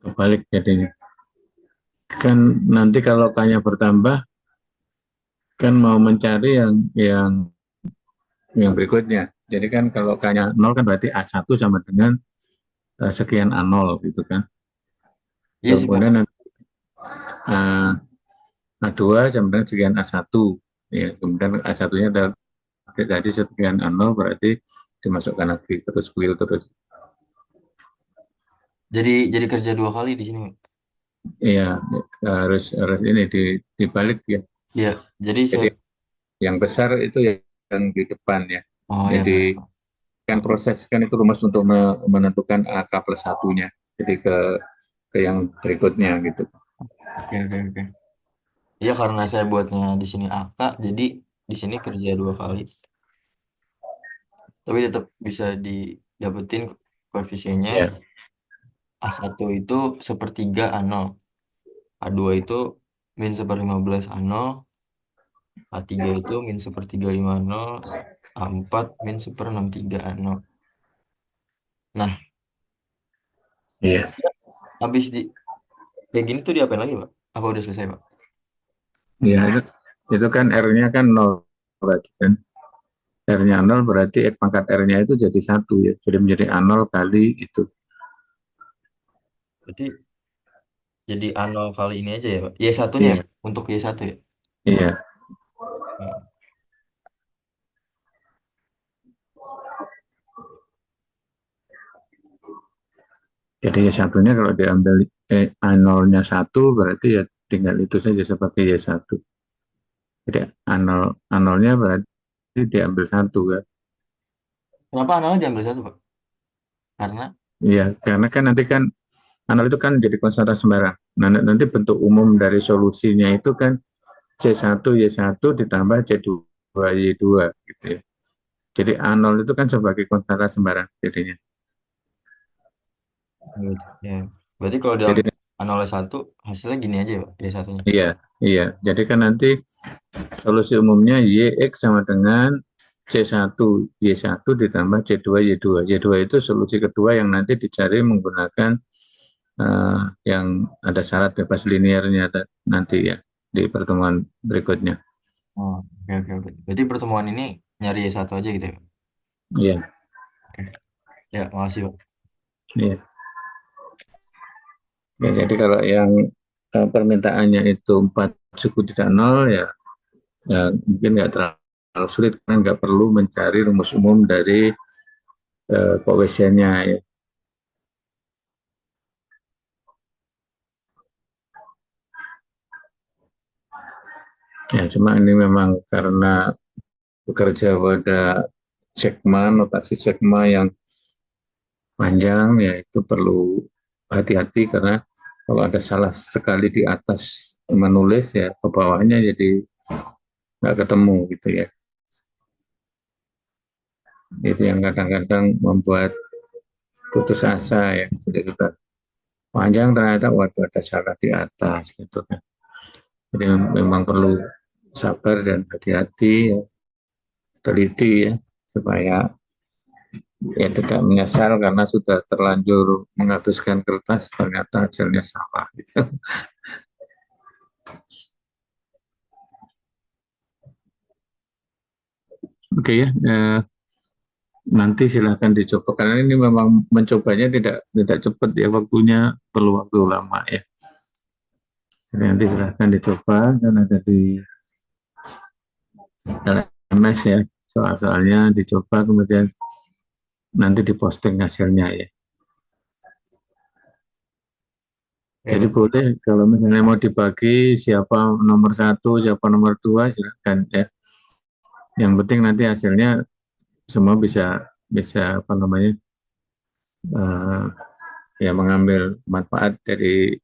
Kebalik jadinya. Kan nanti kalau K-nya bertambah kan mau mencari yang berikutnya. Jadi kan kalau K-nya 0 kan berarti A1 sama dengan sekian A0 gitu kan. Iya sih, Pak. Kemudian nanti A, A2 sama dengan sekian A1. Ya, kemudian A1-nya dari sekian A0 berarti dimasukkan lagi terus wheel terus. Jadi kerja dua kali di sini, Pak. Iya, harus harus ini dibalik ya. Iya, jadi Jadi saya. yang besar itu yang di depan ya. Oh ya, baik, Jadi Pak. kan proses kan itu rumus untuk menentukan AK+1-nya. Jadi ke yang berikutnya gitu. Oke, oke, oke. Iya, karena saya buatnya di sini AK, jadi di sini kerja dua kali. Tapi tetap bisa didapetin koefisiennya. Ya, A1 itu sepertiga A0. A2 itu min 1/15 A0. A3 itu min 1/350. A4 min 1/63 A0. Nah, iya. habis kayak gini tuh diapain lagi, Pak? Apa udah selesai, Pak? Ya, itu kan R-nya kan 0 berarti kan. R-nya 0 berarti X pangkat R-nya itu jadi 1 ya. Jadi menjadi A0 kali itu. Berarti jadi A0 kali ini aja ya, Pak? Y1-nya ya? Iya, Untuk Y1 ya? iya. Hmm. Jadi Y1-nya kalau diambil A0-nya 1 berarti ya tinggal itu saja sebagai Y1. Jadi A0-nya berarti diambil 1 kan. Kenapa A0 diambil satu, Pak? Karena, Iya, karena kan nanti kan A0 itu kan jadi konstanta sembarang. Nah, nanti bentuk umum dari solusinya itu kan C1 Y1 ditambah C2 Y2 gitu ya. Jadi A0 itu kan sebagai konstanta sembarang jadinya. ya. Berarti kalau Jadi diambil A01 hasilnya gini aja ya Pak, Y1-nya. Iya, iya. Jadi kan nanti solusi umumnya YX sama dengan C1, Y1 ditambah C2, Y2. Y2 itu solusi kedua yang nanti dicari menggunakan yang ada syarat bebas linearnya nanti ya di pertemuan berikutnya. Oh, oke oke oke. Berarti pertemuan ini nyari Y1 aja gitu ya Pak? Iya, Oke. Ya, makasih Pak. iya. Ya, jadi kalau yang permintaannya itu 4 suku tidak nol ya, ya mungkin nggak terlalu sulit karena nggak perlu mencari rumus umum dari koefisiennya ya. Ya, cuma ini memang karena bekerja pada segma, notasi segma yang panjang, ya itu perlu hati-hati karena kalau ada salah sekali di atas menulis ya ke bawahnya jadi nggak ketemu gitu ya. Itu yang kadang-kadang membuat putus asa ya. Jadi kita panjang ternyata waduh ada salah di atas gitu kan. Jadi memang perlu sabar dan hati-hati ya, teliti ya supaya ya tidak menyesal karena sudah terlanjur menghabiskan kertas ternyata hasilnya salah gitu. Oke ya, nanti silahkan dicoba karena ini memang mencobanya tidak cepat ya, waktunya perlu waktu lama ya. Jadi nanti silahkan dicoba dan ada di LMS ya, soal-soalnya dicoba kemudian nanti diposting hasilnya ya. Ya, Jadi Pak. boleh kalau misalnya mau dibagi siapa nomor 1, siapa nomor 2 silahkan ya. Yang penting nanti hasilnya semua bisa bisa apa namanya uh, ya mengambil manfaat dari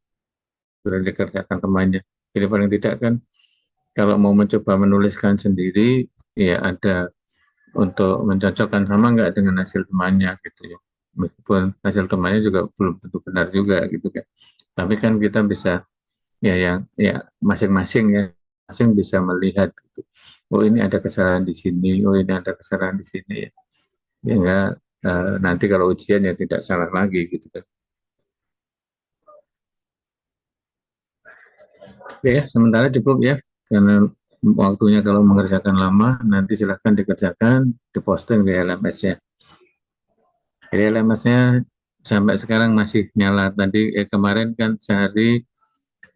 sudah dikerjakan temannya. Jadi paling tidak kan kalau mau mencoba menuliskan sendiri ya ada untuk mencocokkan sama nggak dengan hasil temannya gitu ya. Meskipun hasil temannya juga belum tentu benar juga gitu kan. Tapi kan kita bisa ya yang ya masing-masing ya masing bisa melihat gitu. Oh ini ada kesalahan di sini, oh ini ada kesalahan di sini ya. Ya enggak nanti kalau ujian ya tidak salah lagi gitu kan. Oke ya, sementara cukup ya karena waktunya kalau mengerjakan lama nanti silahkan dikerjakan diposting di LMS ya. Jadi LMS-nya sampai sekarang masih nyala. Tadi kemarin kan sehari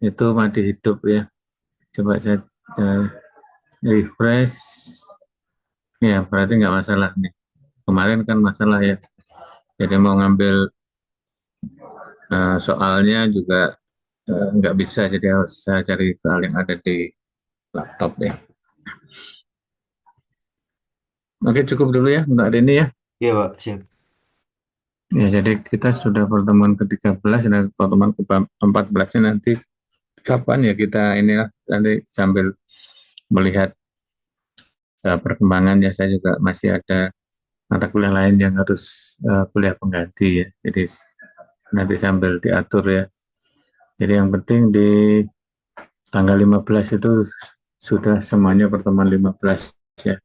itu mati hidup ya. Coba saya refresh. Ya berarti nggak masalah nih. Kemarin kan masalah ya. Jadi mau ngambil soalnya juga nggak bisa. Jadi harus saya cari soal yang ada di laptop ya. Oke cukup dulu ya untuk hari ini ya. Iya Pak, siap. Ya jadi kita sudah pertemuan ke-13 dan pertemuan ke-14-nya nanti kapan ya kita inilah nanti sambil melihat perkembangan ya, saya juga masih ada mata kuliah lain yang harus kuliah pengganti ya. Jadi nanti sambil diatur ya. Jadi yang penting di tanggal 15 itu sudah semuanya pertemuan 15 ya.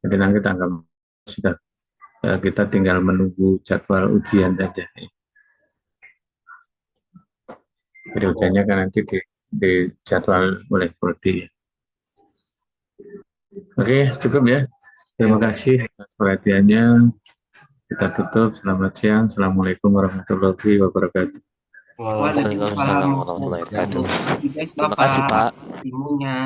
Jadi nanti tanggal sudah kita tinggal menunggu jadwal ujian saja. Jadi ujiannya kan nanti di jadwal oleh prodi ya. Oke, cukup ya. Terima Iya, Pak. kasih atas perhatiannya. Kita tutup. Selamat siang. Assalamualaikum warahmatullahi wabarakatuh. Waalaikumsalam Waalaikumsalam warahmatullahi warahmatullahi wabarakatuh. wabarakatuh. Kasih baik Terima kasih, Bapak Pak. ilmunya.